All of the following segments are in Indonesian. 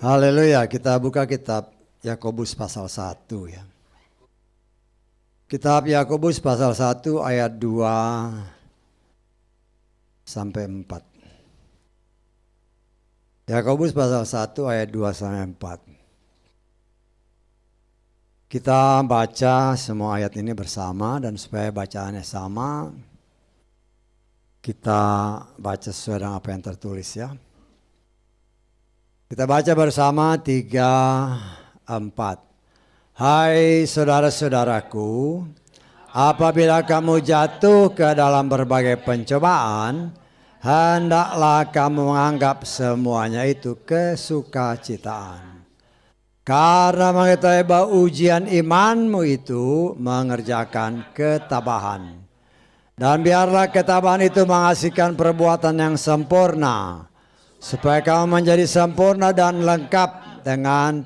Haleluya, kita buka kitab Yakobus pasal 1 ya. Kitab Yakobus pasal 1 ayat 2 sampai 4. Yakobus pasal 1 ayat 2 sampai 4. Kita baca semua ayat ini bersama, dan supaya bacaannya sama, kita baca sesuai dengan apa yang tertulis ya. Kita baca bersama 3, 4. Hai saudara-saudaraku, apabila kamu jatuh ke dalam berbagai pencobaan, hendaklah kamu menganggap semuanya itu kesukacitaan. Karena mengetahui bahwa ujian imanmu itu mengerjakan ketabahan. Dan biarlah ketabahan itu menghasilkan perbuatan yang sempurna, supaya kamu menjadi sempurna dan lengkap dengan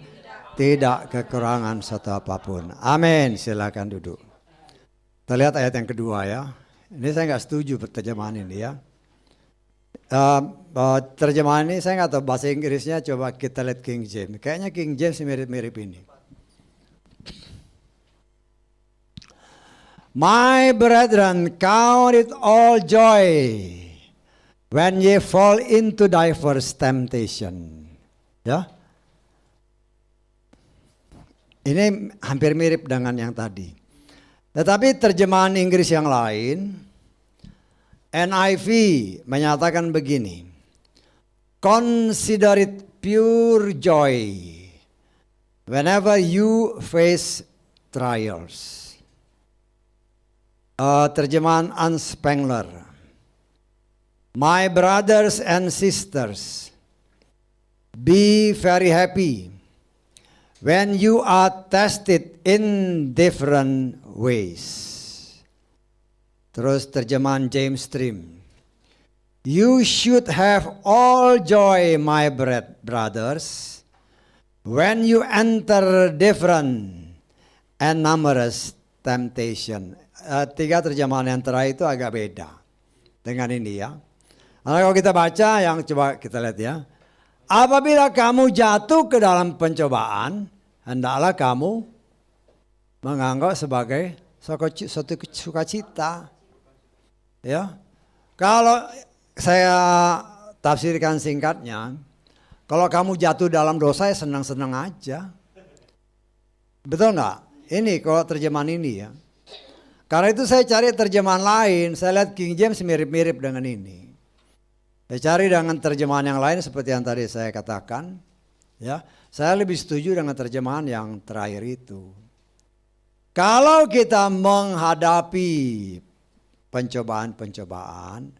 tidak kekurangan satu apapun. Amin. Silakan duduk. Kita lihat ayat yang kedua ya. Ini saya nggak setuju terjemahan ini ya. Terjemahan ini saya nggak tahu bahasa Inggrisnya. Coba kita lihat King James. Kayaknya King James mirip-mirip ini. My brethren, count it all joy when ye fall into diverse temptation. Ya. Ini hampir mirip dengan yang tadi. Tetapi terjemahan Inggris yang lain, NIV menyatakan begini. Consider it pure joy whenever you face trials. Terjemahan Hans Spengler. My brothers and sisters, be very happy when you are tested in different ways. Terus terjemahan James Stream. You should have all joy, my brothers, when you enter different and numerous temptation. 3 terjemahan yang terakhir itu agak beda dengan ini ya. Nah, kalau kita baca yang coba kita lihat ya. Apabila kamu jatuh ke dalam pencobaan, hendaklah kamu menganggap sebagai suatu sukacita. Ya. Kalau saya tafsirkan singkatnya, kalau kamu jatuh dalam dosa ya senang-senang aja. Betul nggak? Ini kalau terjemahan ini ya. Karena itu saya cari terjemahan lain, saya lihat King James mirip-mirip dengan ini. Saya cari dengan terjemahan yang lain seperti yang tadi saya katakan. Ya, saya lebih setuju dengan terjemahan yang terakhir itu. Kalau kita menghadapi pencobaan-pencobaan,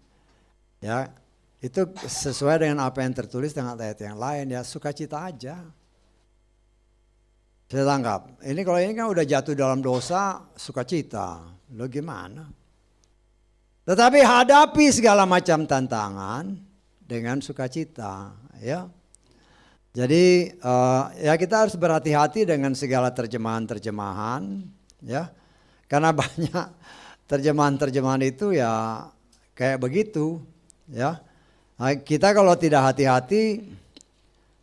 ya itu sesuai dengan apa yang tertulis dengan ayat yang lain ya, sukacita aja. Saya tangkap. Ini kalau ini kan udah jatuh dalam dosa, sukacita. Lo gimana? Tetapi hadapi segala macam tantangan dengan sukacita, ya. Jadi ya kita harus berhati-hati dengan segala terjemahan-terjemahan, ya. Karena banyak terjemahan-terjemahan itu ya kayak begitu, ya. Nah, kita kalau tidak hati-hati,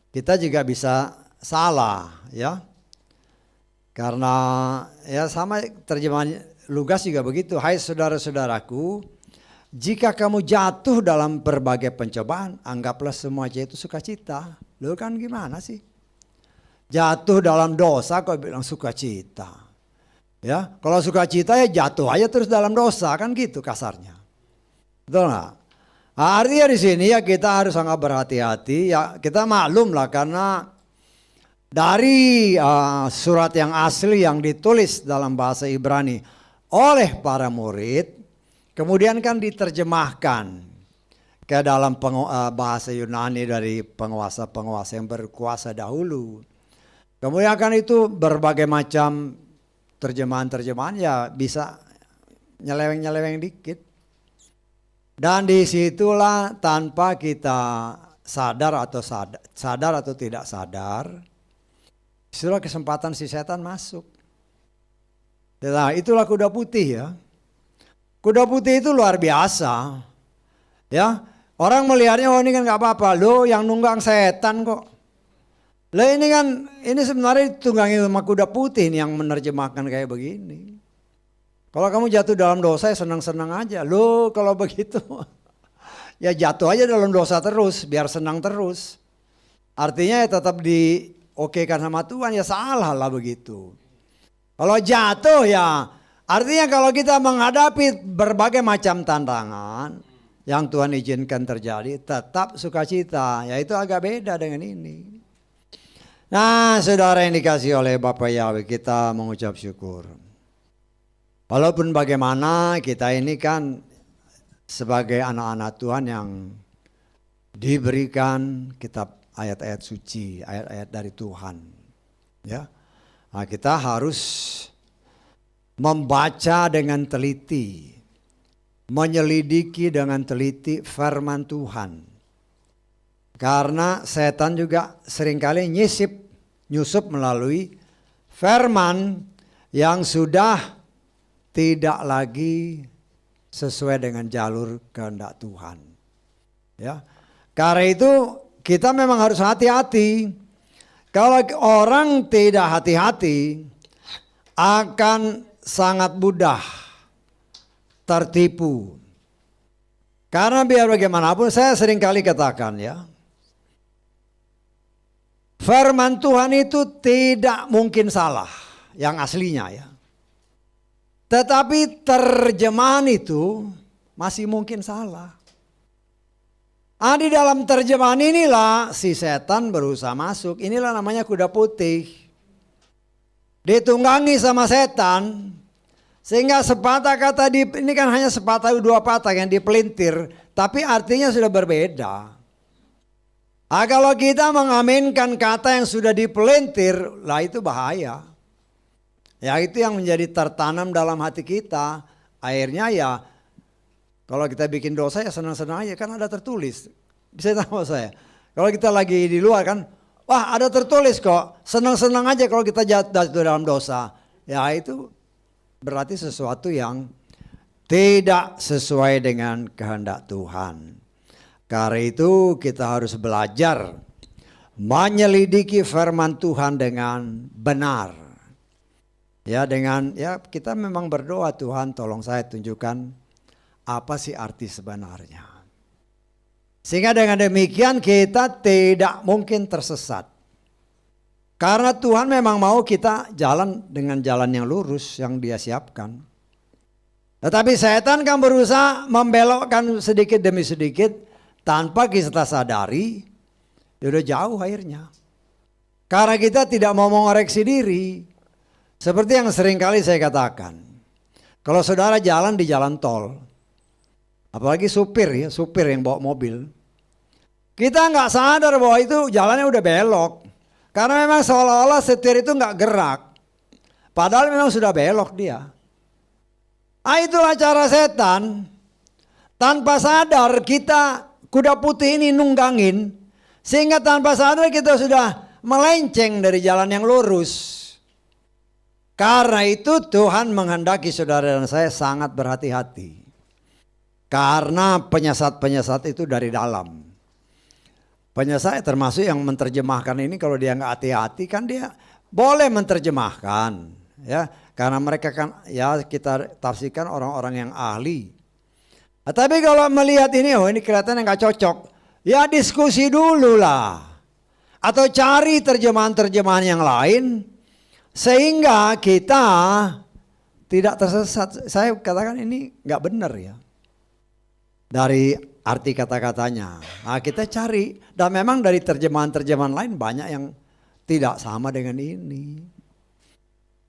kita juga bisa salah, ya. Karena ya sama terjemahan Lukas juga begitu. Hai saudara-saudaraku, jika kamu jatuh dalam berbagai pencobaan, anggaplah semuanya itu sukacita. Lu kan gimana sih? Jatuh dalam dosa kok bilang sukacita. Ya, kalau sukacita ya jatuh aja terus dalam dosa, kan gitu kasarnya. Betul nggak? Nah, artinya di sini ya kita harus sangat berhati-hati. Ya kita maklum lah karena dari surat yang asli yang ditulis dalam bahasa Ibrani oleh para murid, kemudian kan diterjemahkan ke dalam bahasa Yunani dari penguasa-penguasa yang berkuasa dahulu. Kemudian kan itu berbagai macam terjemahan-terjemahan ya bisa nyeleweng-nyeleweng dikit. Dan disitulah tanpa kita sadar atau tidak sadar, disitulah kesempatan si setan masuk. Nah, itulah kuda putih ya. Kuda putih itu luar biasa. Ya, Orang melihatnya, oh ini kan nggak apa-apa. Loh yang nunggang setan kok. Lah ini kan, ini sebenarnya ditunggangi sama kuda putih nih yang menerjemahkan kayak begini. Kalau kamu jatuh dalam dosa ya senang-senang aja. Loh kalau begitu ya jatuh aja dalam dosa terus, biar senang terus. Artinya ya tetap diokekan sama Tuhan, ya salah lah begitu. Kalau jatuh ya, artinya kalau kita menghadapi berbagai macam tantangan yang Tuhan izinkan terjadi, tetap sukacita. Ya itu agak beda dengan ini. Nah saudara yang dikasih oleh Bapak Yahweh, kita mengucap syukur. Walaupun bagaimana kita ini kan sebagai anak-anak Tuhan yang diberikan kitab ayat-ayat suci, ayat-ayat dari Tuhan. Ya, nah, kita harus membaca dengan teliti, menyelidiki dengan teliti firman Tuhan. Karena setan juga seringkali nyusup melalui firman yang sudah tidak lagi sesuai dengan jalur kehendak Tuhan. Ya. Karena itu kita memang harus hati-hati. Kalau orang tidak hati-hati akan sangat mudah tertipu. Karena biar bagaimanapun saya seringkali katakan ya, firman Tuhan itu tidak mungkin salah yang aslinya ya. Tetapi terjemahan itu masih mungkin salah. Di dalam terjemahan inilah si setan berusaha masuk. Inilah namanya kuda putih. Ditunggangi sama setan. Sehingga sepatah kata ini kan hanya sepatah dua patah yang dipelintir. Tapi artinya sudah berbeda. Kalau kita mengaminkan kata yang sudah dipelintir, lah itu bahaya. Ya itu yang menjadi tertanam dalam hati kita. Akhirnya ya kalau kita bikin dosa ya senang-senang aja kan ada tertulis. Bisa tahu saya. Kalau kita lagi di luar kan, wah ada tertulis kok. Senang-senang aja kalau kita jatuh dalam dosa. Ya itu berarti sesuatu yang tidak sesuai dengan kehendak Tuhan. Karena itu kita harus belajar menyelidiki firman Tuhan dengan benar. Ya kita memang berdoa, Tuhan tolong saya tunjukkan apa sih arti sebenarnya. Sehingga dengan demikian kita tidak mungkin tersesat. Karena Tuhan memang mau kita jalan dengan jalan yang lurus yang Dia siapkan. Tetapi setan kan berusaha membelokkan sedikit demi sedikit tanpa kita sadari, dia udah jauh akhirnya. Karena kita tidak mau mengoreksi diri. Seperti yang sering kali saya katakan, kalau saudara jalan di jalan tol, apalagi supir yang bawa mobil, kita nggak sadar bahwa itu jalannya udah belok, karena memang seolah-olah setir itu nggak gerak, padahal memang sudah belok dia. Itulah cara setan, tanpa sadar kita kuda putih ini nunggangin, sehingga tanpa sadar kita sudah melenceng dari jalan yang lurus. Karena itu Tuhan menghendaki saudara dan saya sangat berhati-hati. Karena penyesat-penyesat itu dari dalam. Penyesat termasuk yang menerjemahkan ini, kalau dia nggak hati-hati kan dia boleh menerjemahkan. Ya, karena mereka kan ya kita tafsirkan orang-orang yang ahli. Tapi kalau melihat ini, oh ini kelihatannya nggak cocok. Ya diskusi dulu lah. Atau cari terjemahan-terjemahan yang lain. Sehingga kita tidak tersesat. Saya katakan ini nggak benar ya. Dari arti kata-katanya. Nah kita cari. Dan memang dari terjemahan-terjemahan lain banyak yang tidak sama dengan ini.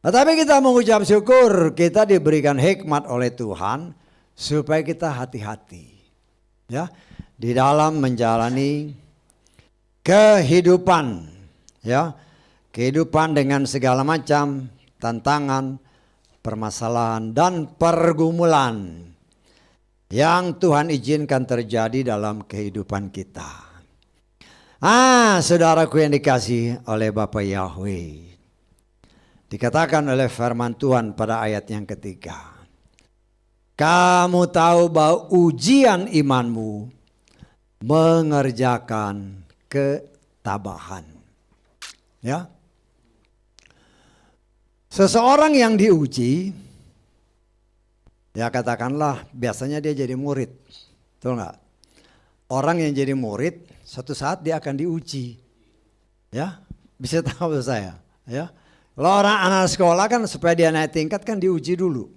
Tetapi kita mengucap syukur kita diberikan hikmat oleh Tuhan. Supaya kita hati-hati. Ya, di dalam menjalani kehidupan. Ya. Kehidupan dengan segala macam tantangan, permasalahan dan pergumulan yang Tuhan izinkan terjadi dalam kehidupan kita. Saudaraku yang dikasih oleh Bapak Yahweh. Dikatakan oleh firman Tuhan pada ayat yang ketiga. Kamu tahu bahwa ujian imanmu mengerjakan ketabahan. Ya. Seseorang yang diuji, ya katakanlah biasanya dia jadi murid. Betul nggak? Orang yang jadi murid suatu saat dia akan diuji. Ya, bisa tahu saya, ya. Kalau orang anak sekolah kan supaya dia naik tingkat kan diuji dulu.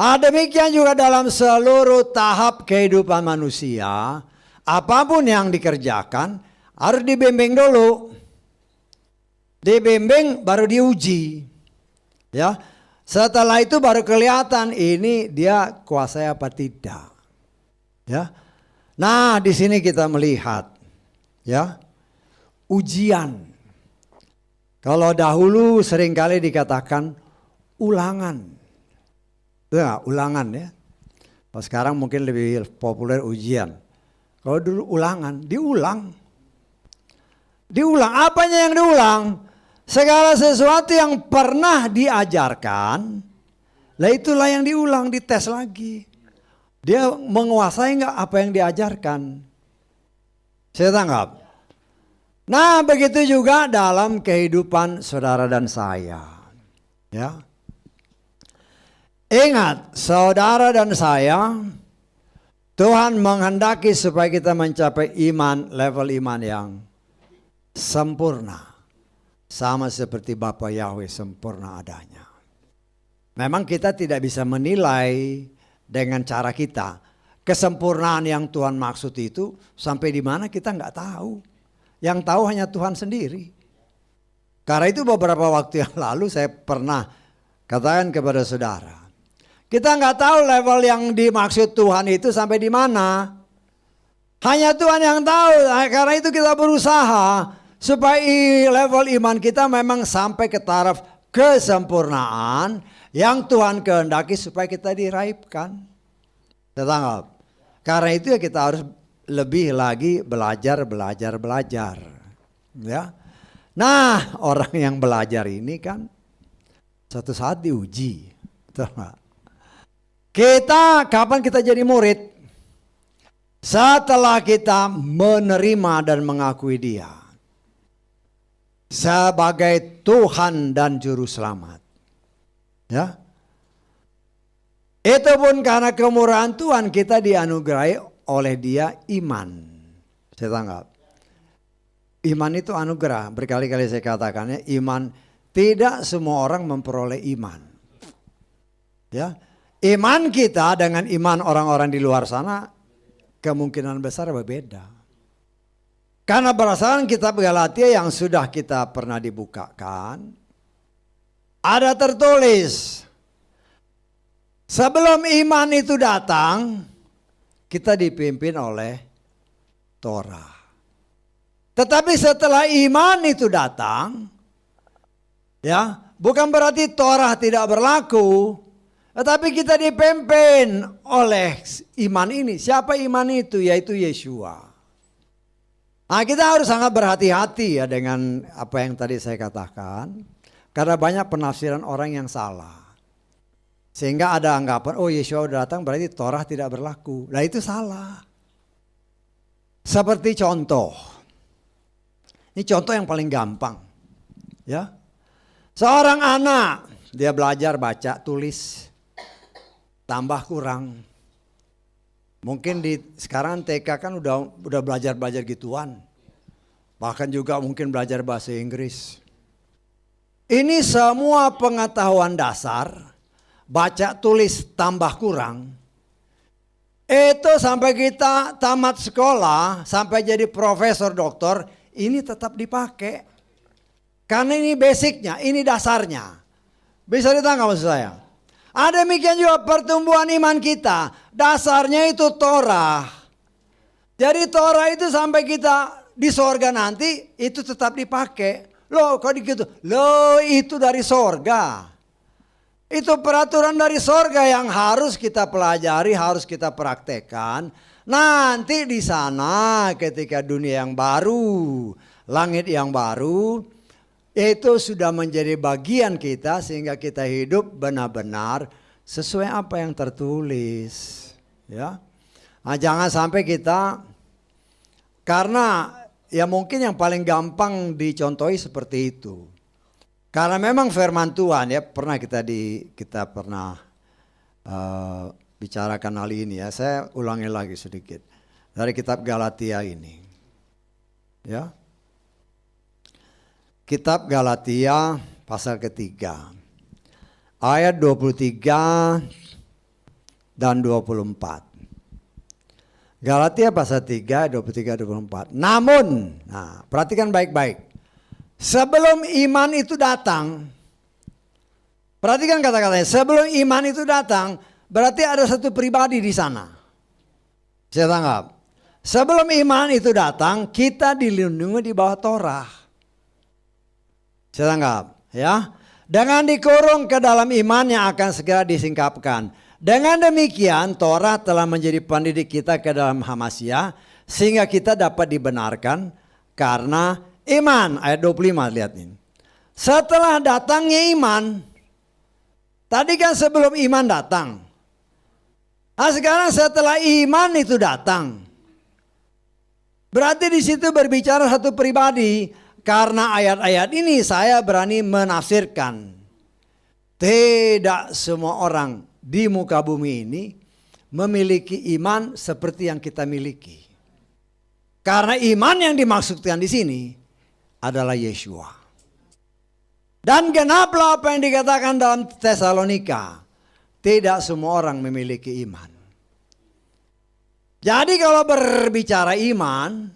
Demikian juga dalam seluruh tahap kehidupan manusia, apapun yang dikerjakan harus dibimbing dulu. Dibimbing baru diuji. Ya. Setelah itu baru kelihatan ini dia kuasai apa tidak. Ya. Nah, di sini kita melihat ya, ujian. Kalau dahulu seringkali dikatakan ulangan. Ya, ulangan ya. Kalau sekarang mungkin lebih populer ujian. Kalau dulu ulangan, diulang. Diulang, apanya yang diulang? Segala sesuatu yang pernah diajarkan, lah itulah yang diulang, dites lagi. Dia menguasai enggak apa yang diajarkan? Saya tangkap. Nah, begitu juga dalam kehidupan saudara dan saya. Ya. Ingat, saudara dan saya, Tuhan menghendaki supaya kita mencapai iman, level iman yang sempurna. Sama seperti Bapa Yahweh sempurna adanya. Memang kita tidak bisa menilai dengan cara kita. Kesempurnaan yang Tuhan maksud itu sampai di mana kita nggak tahu. Yang tahu hanya Tuhan sendiri. Karena itu beberapa waktu yang lalu saya pernah katakan kepada saudara. Kita nggak tahu level yang dimaksud Tuhan itu sampai di mana. Hanya Tuhan yang tahu. Karena itu kita berusaha supaya level iman kita memang sampai ke taraf kesempurnaan yang Tuhan kehendaki supaya kita diraihkan. Tetangga. Karena itu ya kita harus lebih lagi belajar. Ya. Nah, orang yang belajar ini kan suatu saat diuji. Kita kapan kita jadi murid? Setelah kita menerima dan mengakui Dia sebagai Tuhan dan Juru Selamat. Ya. Itu pun karena kemurahan Tuhan kita dianugerahi oleh Dia iman. Saya tanggap. Iman itu anugerah. Berkali-kali saya katakannya, iman tidak semua orang memperoleh iman. Ya. Iman kita dengan iman orang-orang di luar sana kemungkinan besar berbeda. Karena berdasarkan kitab Galatia yang sudah kita pernah dibukakan, ada tertulis, sebelum iman itu datang, kita dipimpin oleh Torah. Tetapi setelah iman itu datang, ya, bukan berarti Torah tidak berlaku, tetapi kita dipimpin oleh iman ini. Siapa iman itu? Yaitu Yeshua. Nah, kita harus sangat berhati-hati ya dengan apa yang tadi saya katakan. Karena banyak penafsiran orang yang salah. Sehingga ada anggapan, oh Yeshua sudah datang berarti Torah tidak berlaku. Nah itu salah. Seperti contoh. Ini contoh yang paling gampang. Ya. Seorang anak, dia belajar baca, tulis, tambah kurang. Mungkin sekarang TK kan udah belajar gituan. Bahkan juga mungkin belajar bahasa Inggris. Ini semua pengetahuan dasar, baca tulis tambah kurang. Itu sampai kita tamat sekolah, sampai jadi profesor doktor, ini tetap dipakai. Karena ini basicnya, ini dasarnya. Bisa ditangkap maksud saya? Demikian juga pertumbuhan iman kita. Dasarnya itu Torah. Jadi Torah itu sampai kita di sorga nanti itu tetap dipakai. Loh kok gitu? Loh itu dari sorga. Itu peraturan dari sorga yang harus kita pelajari, harus kita praktekkan. Nanti di sana ketika dunia yang baru, langit yang baru, itu sudah menjadi bagian kita sehingga kita hidup benar-benar sesuai apa yang tertulis. Ya, nah, jangan sampai kita Karena ya mungkin yang paling gampang dicontohi seperti itu. Karena memang firman Tuhan ya, kita pernah bicarakan hal ini ya. Saya ulangi lagi sedikit dari kitab Galatia ini. Ya. Kitab Galatia pasal ketiga ayat 23 dan 24. Galatia pasal 3, 23, 24. Namun, nah perhatikan baik-baik. Sebelum iman itu datang, perhatikan kata-katanya. Sebelum iman itu datang, berarti ada satu pribadi di sana. Saya tangkap. Sebelum iman itu datang, kita dilindungi di bawah Torah. Saya tangkap, ya. Dengan dikurung ke dalam iman yang akan segera disingkapkan. Dengan demikian Torah telah menjadi pendidik kita ke dalam Hamasia sehingga kita dapat dibenarkan karena iman. Ayat 25 lihat ini. Setelah datangnya iman, tadi kan sebelum iman datang. Nah sekarang setelah iman itu datang. Berarti di situ berbicara satu pribadi. Karena ayat-ayat ini saya berani menafsirkan. Tidak semua orang di muka bumi ini memiliki iman seperti yang kita miliki. Karena iman yang dimaksudkan di sini adalah Yeshua. Dan genaplah apa yang dikatakan dalam Tesalonika. Tidak semua orang memiliki iman. Jadi kalau berbicara iman,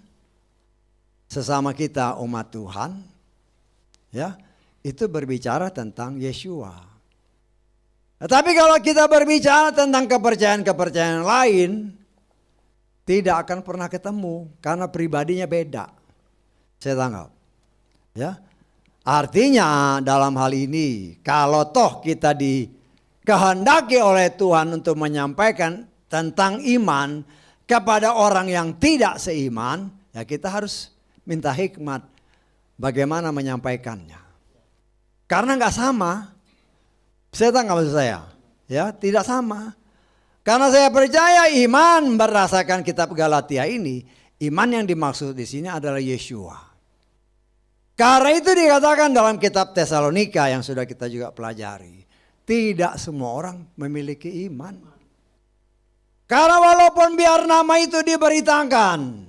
sesama kita umat Tuhan, ya, itu berbicara tentang Yeshua. Tetapi kalau kita berbicara tentang kepercayaan-kepercayaan lain, tidak akan pernah ketemu karena pribadinya beda. Saya tangkap. Ya. Artinya dalam hal ini kalau toh kita dikehendaki oleh Tuhan untuk menyampaikan tentang iman kepada orang yang tidak seiman, ya kita harus minta hikmat bagaimana menyampaikannya. Karena nggak sama. Saya tangkap maksud saya, ya tidak sama. Karena saya percaya iman berdasarkan kitab Galatia ini, iman yang dimaksud di sini adalah Yeshua. Karena itu dikatakan dalam kitab Tesalonika yang sudah kita juga pelajari, tidak semua orang memiliki iman. Karena walaupun biar nama itu diberitakan,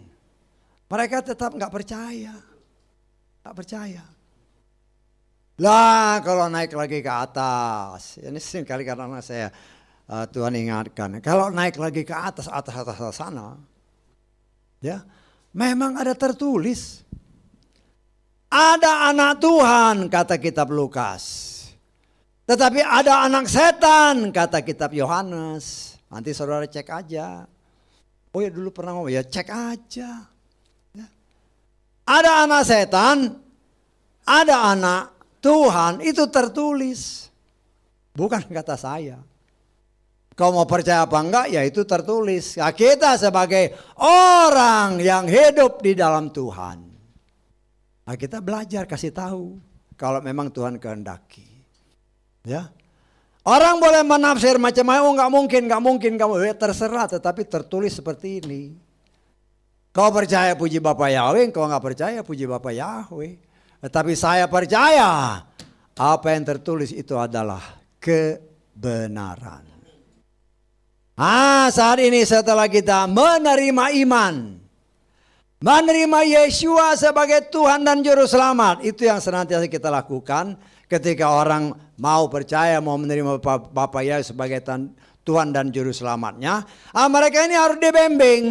mereka tetap nggak percaya, nggak percaya. Lah kalau naik lagi ke atas, ini sering kali karena saya Tuhan ingatkan, kalau naik lagi ke atas sana, ya memang ada tertulis, ada anak Tuhan kata kitab Lukas, tetapi ada anak setan kata kitab Yohanes. Nanti saudara cek aja. Oh ya dulu pernah ngomong ya cek aja. Ya. Ada anak setan, ada anak Tuhan, itu tertulis. Bukan kata saya. Kau mau percaya apa enggak, ya itu tertulis. Ya, kita sebagai orang yang hidup di dalam Tuhan. Nah, kita belajar kasih tahu kalau memang Tuhan kehendaki. Ya. Orang boleh menafsir macam-macam, oh nggak mungkin, ya, terserah, tetapi tertulis seperti ini. Kau percaya puji Bapa Yahweh, kau nggak percaya puji Bapa Yahweh. Tetapi saya percaya apa yang tertulis itu adalah kebenaran. Saat ini setelah kita menerima iman, menerima Yeshua sebagai Tuhan dan Juru Selamat, itu yang senantiasa kita lakukan ketika orang mau percaya, mau menerima Bapa Yahweh sebagai Tuhan dan Juru Selamatnya. Mereka ini harus dibimbing.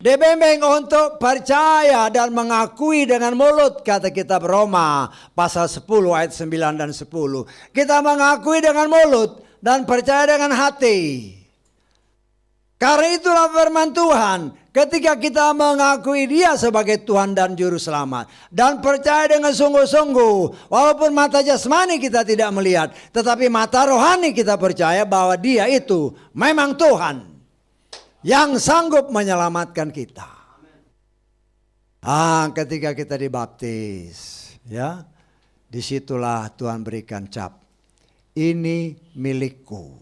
Dibimbing untuk percaya dan mengakui dengan mulut, kata kitab Roma pasal 10 ayat 9 dan 10. Kita mengakui dengan mulut dan percaya dengan hati. Karena itulah firman Tuhan, ketika kita mengakui Dia sebagai Tuhan dan Juru Selamat dan percaya dengan sungguh-sungguh, walaupun mata jasmani kita tidak melihat, tetapi mata rohani kita percaya bahwa Dia itu memang Tuhan yang sanggup menyelamatkan kita. Ketika kita dibaptis, ya, disitulah Tuhan berikan cap, ini milikku.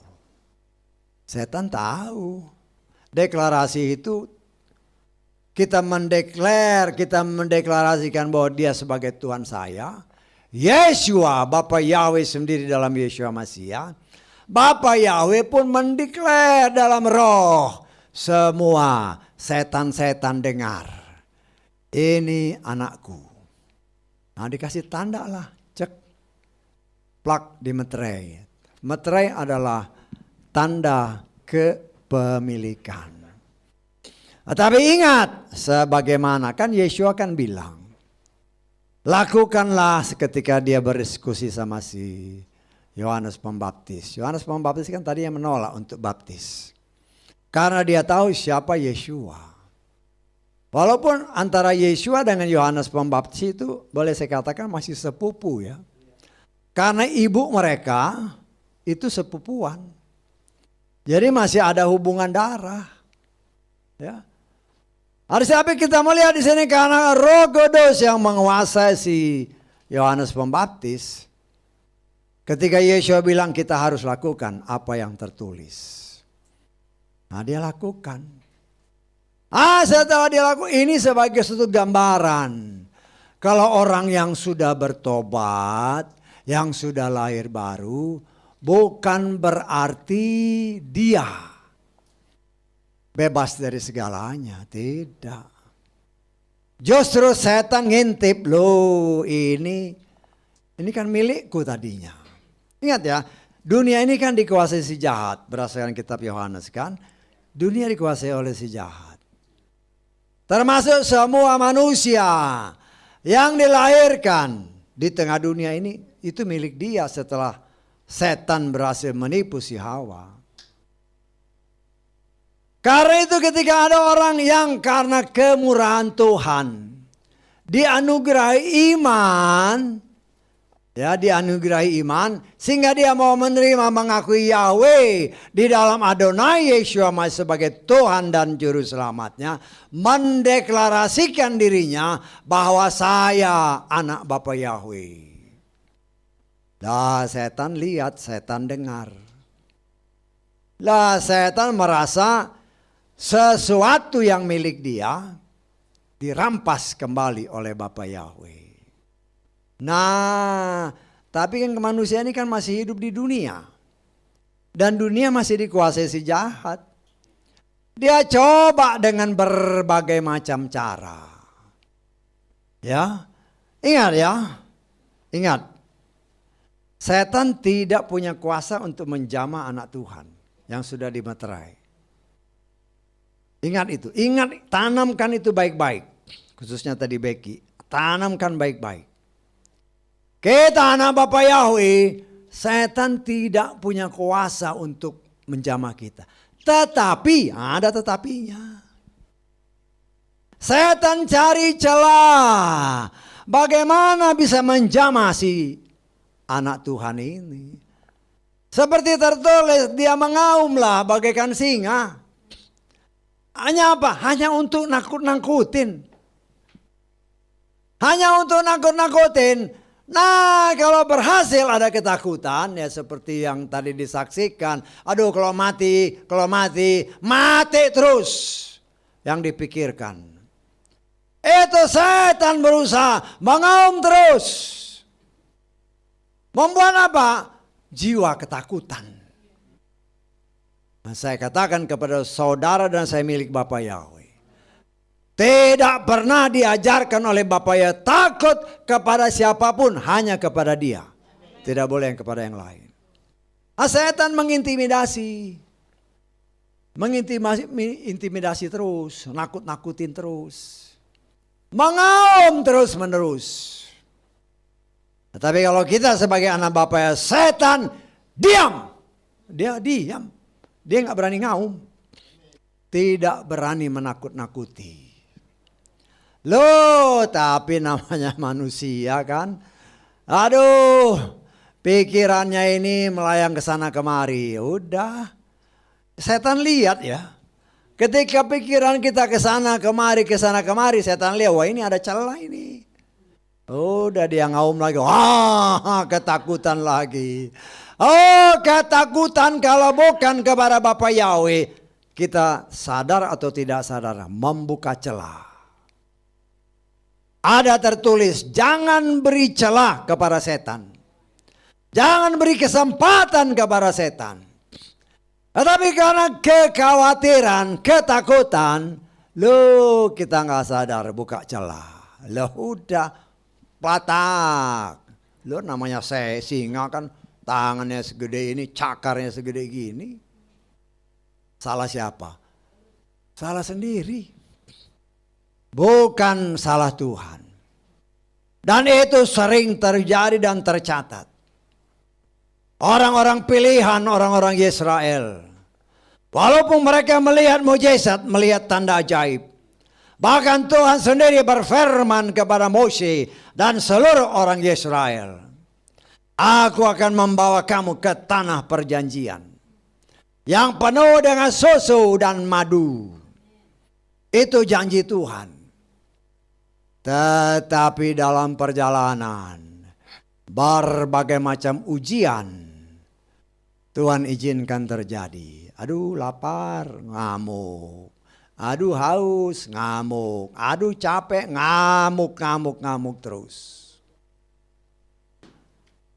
Setan tahu, deklarasi itu kita mendeklarasikan bahwa dia sebagai Tuhan saya. Yeshua, Bapa Yahweh sendiri dalam Yeshua Masiah. Bapa Yahweh pun mendeklar dalam roh. Semua setan-setan dengar. Ini anakku. Nah dikasih tanda lah. Cek. Plak di meterai. Meterai adalah tanda kepemilikan. Tapi ingat, sebagaimana kan Yeshua kan bilang, lakukanlah seketika dia berdiskusi sama si Yohanes Pembaptis. Yohanes Pembaptis kan tadi yang menolak untuk baptis. Karena dia tahu siapa Yeshua. Walaupun antara Yeshua dengan Yohanes Pembaptis itu boleh saya katakan masih sepupu ya. Karena ibu mereka itu sepupuan. Jadi masih ada hubungan darah. Ya. Tapi kita melihat di sini karena Roh Kudus yang menguasai si Yohanes Pembaptis. Ketika Yeshua bilang kita harus lakukan apa yang tertulis. Nah dia lakukan. Setelah dia lakukan ini sebagai suatu gambaran. Kalau orang yang sudah bertobat, yang sudah lahir baru, bukan berarti dia bebas dari segalanya, tidak. Justru setan ngintip, loh ini kan milikku tadinya. Ingat ya, dunia ini kan dikuasai si jahat, berdasarkan kitab Yohanes kan. Dunia dikuasai oleh si jahat. Termasuk semua manusia yang dilahirkan di tengah dunia ini, itu milik dia setelah setan berhasil menipu si Hawa. Karena itu ketika ada orang yang karena kemurahan Tuhan dianugerahi iman, sehingga dia mau menerima mengakui Yahweh di dalam Adonai Yeshua sebagai Tuhan dan Juru Selamatnya, mendeklarasikan dirinya bahwa saya anak Bapa Yahweh. Lah setan lihat, setan dengar. Lah setan merasa sesuatu yang milik dia dirampas kembali oleh Bapa Yahweh. Nah, tapi kan manusia ini kan masih hidup di dunia. Dan dunia masih dikuasai si jahat. Dia coba dengan berbagai macam cara. Ya, ingat ya. Ingat. Setan tidak punya kuasa untuk menjamah anak Tuhan yang sudah dimeterai. Ingat itu, tanamkan itu baik-baik. Khususnya tadi Becky, tanamkan baik-baik. Kita anak Bapa Yahweh, setan tidak punya kuasa untuk menjamah kita. Tetapi, ada tetapinya. Setan cari celah. Bagaimana bisa menjamah si anak Tuhan ini. Seperti tertulis, dia mengaumlah bagaikan singa. Hanya apa? Hanya untuk nakut-nakutin. Hanya untuk nakut-nakutin. Nah kalau berhasil ada ketakutan ya seperti yang tadi disaksikan. Aduh kalau mati terus. Yang dipikirkan. Itu setan berusaha mengaum terus. Membuat apa? Jiwa ketakutan. Nah, saya katakan kepada saudara dan saya milik Bapa Yahweh. Tidak pernah diajarkan oleh Bapa Yahweh takut kepada siapapun, hanya kepada Dia. Tidak boleh yang kepada yang lain. Setan mengintimidasi. Mengintimidasi terus, nakut-nakutin terus. Mengaum terus menerus. Tetapi kalau kita sebagai anak Bapa Yahweh, setan diam. Dia diam. Dia nggak berani ngaum. Tidak berani menakut-nakuti. Loh, tapi namanya manusia kan. Aduh, pikirannya ini melayang ke sana kemari. Udah. Setan lihat ya. Ketika pikiran kita ke sana kemari, setan lihat, wah ini ada celah ini. Udah dia ngaum lagi. Wah, ketakutan lagi. Oh, ketakutan kalau bukan kepada Bapa Yahweh. kita sadar atau tidak sadar membuka celah. Ada tertulis, jangan beri celah kepada setan. Jangan beri kesempatan kepada setan. Tetapi karena kekhawatiran, ketakutan, kita nggak sadar buka celah. Udah patak. Namanya singa kan tangannya segede ini, cakarnya segede gini. Salah siapa? Salah sendiri. Bukan salah Tuhan. Dan itu sering terjadi dan tercatat. Orang-orang pilihan, orang-orang Israel. Walaupun mereka melihat mukjizat, melihat tanda ajaib. Bahkan Tuhan sendiri berfirman kepada Mose dan seluruh orang Israel. Aku akan membawa kamu ke tanah perjanjian. Yang penuh dengan susu dan madu. Itu janji Tuhan. Tetapi dalam perjalanan, berbagai macam ujian Tuhan izinkan terjadi. Aduh lapar, ngamuk. Aduh haus, ngamuk. Aduh capek, ngamuk terus.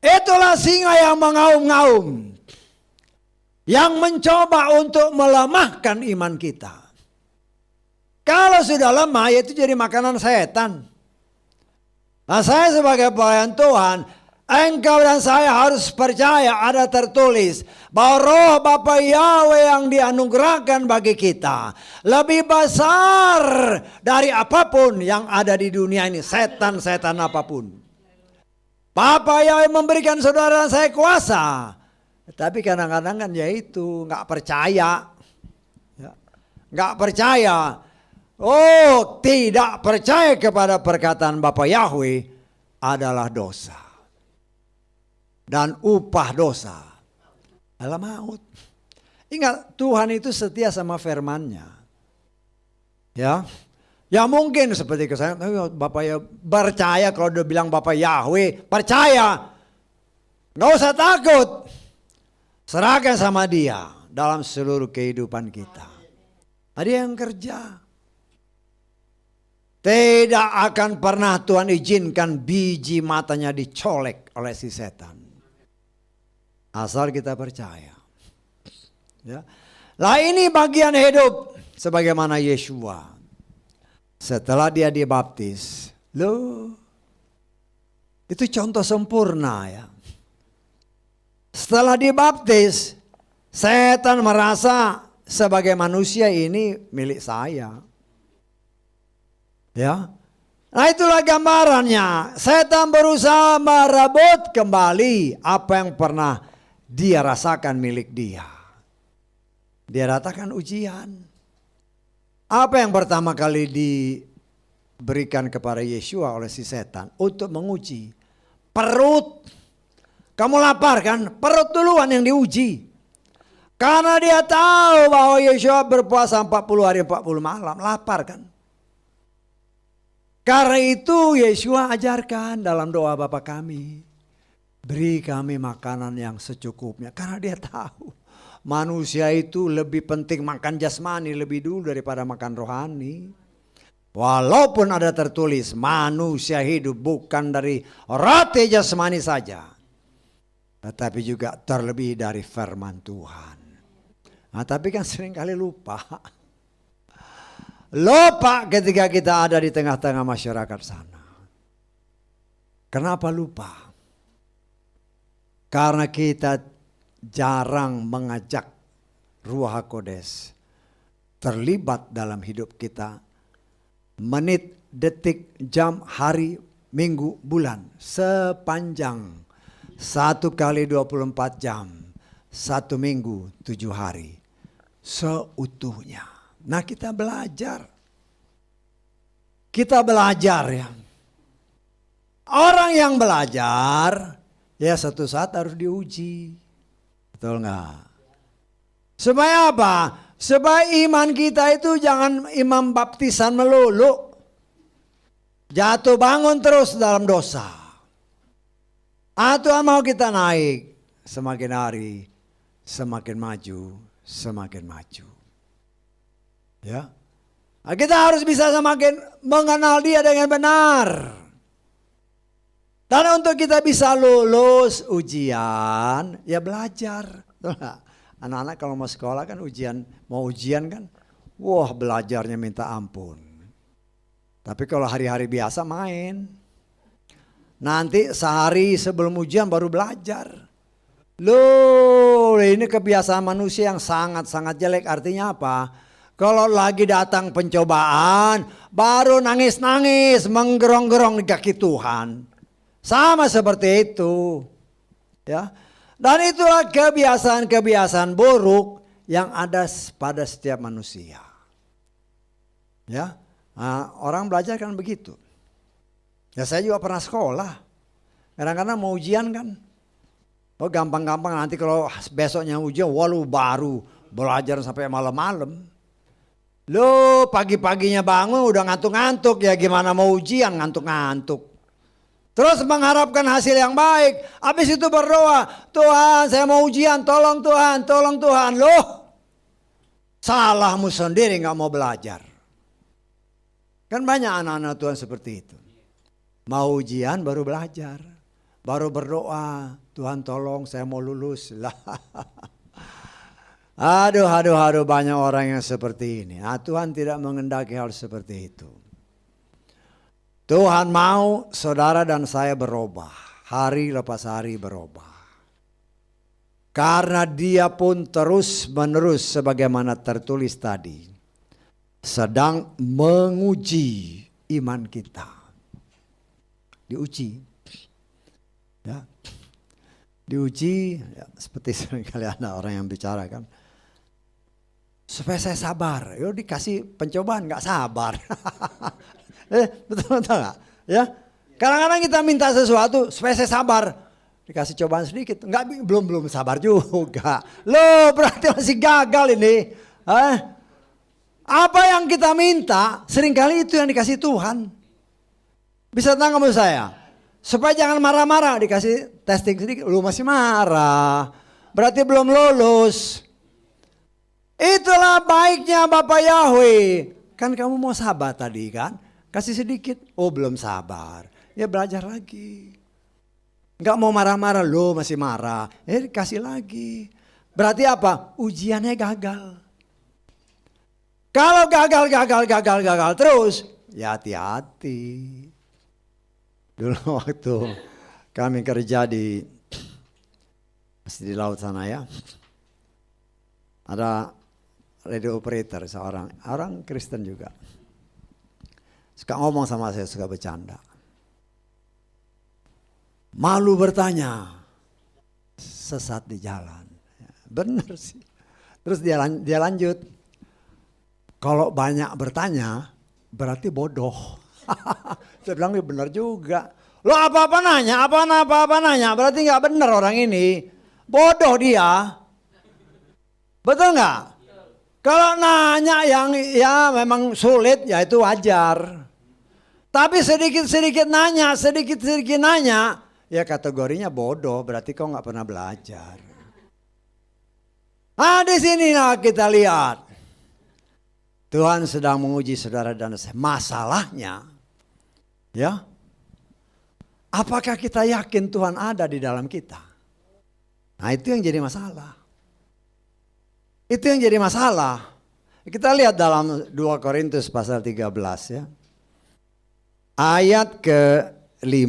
Itulah singa yang mengaum-ngaum. Yang mencoba untuk melemahkan iman kita. Kalau sudah lemah, itu jadi makanan setan. Nah, saya sebagai pelayan Tuhan, engkau dan saya harus percaya ada tertulis bahwa roh Bapa Yahweh yang dianugerahkan bagi kita lebih besar dari apapun yang ada di dunia ini, setan-setan apapun. Bapa Yahweh memberikan saudara dan saya kuasa, tapi kadang-kadang kan ya itu nggak percaya, nggak percaya. Oh, tidak percaya kepada perkataan Bapa Yahweh adalah dosa. Dan upah dosa adalah maut. Ingat, Tuhan itu setia sama firman-Nya. Ya. Ya mungkin seperti saya, Bapak ya percaya kalau dia bilang Bapak Yahweh, percaya. Nggak usah takut. Serahkan sama Dia dalam seluruh kehidupan kita. Ada yang kerja. Tidak akan pernah Tuhan izinkan biji matanya dicolek oleh si setan. Asal kita percaya. Ya. Lah ini bagian hidup sebagaimana Yeshua. Setelah dia dibaptis. Itu contoh sempurna ya. Setelah dibaptis, setan merasa sebagai manusia ini milik saya. Ya, nah itulah gambarannya. Setan berusaha merebut kembali apa yang pernah dia rasakan milik dia. Dia ratakan ujian. Apa yang pertama kali diberikan kepada Yeshua oleh si setan untuk menguji? Perut. Kamu lapar kan? Perut duluan yang diuji. Karena dia tahu bahwa Yeshua berpuasa 40 hari 40 malam. Lapar kan? Karena itu Yeshua ajarkan dalam doa Bapa kami. Beri kami makanan yang secukupnya. Karena dia tahu manusia itu lebih penting makan jasmani lebih dulu daripada makan rohani. Walaupun ada tertulis manusia hidup bukan dari roti jasmani saja. Tetapi juga terlebih dari firman Tuhan. Nah tapi kan seringkali lupa. Lupa ketika kita ada di tengah-tengah masyarakat sana. Kenapa lupa? Karena kita jarang mengajak Ruach HaKodes terlibat dalam hidup kita. Menit, detik, jam, hari, minggu, bulan. Sepanjang 1 kali 24 jam. 1 minggu 7 hari. Seutuhnya. Nah kita belajar. Kita belajar ya. Orang yang belajar ya satu saat harus diuji. Betul nggak? Supaya apa? Supaya iman kita itu jangan imam baptisan melulu. Jatuh bangun terus dalam dosa. Tuhan mau kita naik. Semakin hari semakin maju, semakin maju. Ya. Nah, kita harus bisa semakin mengenal dia dengan benar. Dan untuk kita bisa lulus ujian, ya belajar. Anak-anak kalau mau sekolah kan mau ujian kan, wah belajarnya minta ampun. Tapi kalau hari-hari biasa main, nanti sehari sebelum ujian baru belajar. Loh, ini kebiasaan manusia yang sangat-sangat jelek. Artinya apa? Kalau lagi datang pencobaan, baru nangis-nangis, menggerong-gerong di kaki Tuhan. Sama seperti itu. Ya. Dan itulah kebiasaan-kebiasaan buruk yang ada pada setiap manusia. Ya. Nah, orang belajar kan begitu. Ya saya juga pernah sekolah. Kadang-kadang mau ujian kan. Oh gampang-gampang, nanti kalau besoknya ujian, walau baru belajar sampai malam-malam. Loh pagi-paginya bangun udah ngantuk-ngantuk, ya gimana mau ujian ngantuk-ngantuk. Terus mengharapkan hasil yang baik. Habis itu berdoa, Tuhan saya mau ujian, tolong Tuhan, tolong Tuhan. Loh salahmu sendiri gak mau belajar. Kan banyak anak-anak Tuhan seperti itu. Mau ujian baru belajar. Baru berdoa, Tuhan tolong saya mau lulus. Aduh banyak orang yang seperti ini. Nah, Tuhan tidak mengendaki hal seperti itu. Tuhan mau saudara dan saya berubah. Hari lepas hari berubah. Karena dia pun terus menerus sebagaimana tertulis tadi. Sedang menguji iman kita. Diuji. Ya. Diuji ya, seperti seringkali ada orang yang bicara kan. Supaya saya sabar. Yo dikasih pencobaan gak sabar. Betul gak? Ya. Kadang-kadang kita minta sesuatu supaya saya sabar. Dikasih cobaan sedikit. Belum sabar juga. Loh berarti masih gagal ini. Apa yang kita minta seringkali itu yang dikasih Tuhan. Bisa tangkap maksud saya? Supaya jangan marah-marah, dikasih testing sedikit, lu masih marah. Berarti belum lulus. Itulah baiknya Bapak Yahweh. Kan kamu mau sabar tadi kan? Kasih sedikit, oh belum sabar. Ya belajar lagi. Gak mau marah-marah, lu masih marah. Kasih lagi. Berarti apa? Ujiannya gagal. Kalau gagal terus, ya hati-hati. Dulu waktu kami kerja di laut sana ya, ada radio operator seorang, orang Kristen juga. Suka ngomong sama saya, suka bercanda. Malu bertanya, sesat di jalan. Benar sih. Terus dia lanjut, kalau banyak bertanya berarti bodoh. Saya bilang benar juga. Lo apa-apa nanya, apa-apa nanya, berarti nggak benar orang ini. Bodoh dia. Betul nggak? Kalau nanya yang ya memang sulit, ya itu wajar. Tapi sedikit-sedikit nanya, ya kategorinya bodoh, berarti kau nggak pernah belajar. Nah di sinilah kita lihat. Tuhan sedang menguji saudara dan saya. Masalahnya, ya, apakah kita yakin Tuhan ada di dalam kita? Nah itu yang jadi masalah. Itu yang jadi masalah. Kita lihat dalam 2 Korintus pasal 13 ya. Ayat ke-5.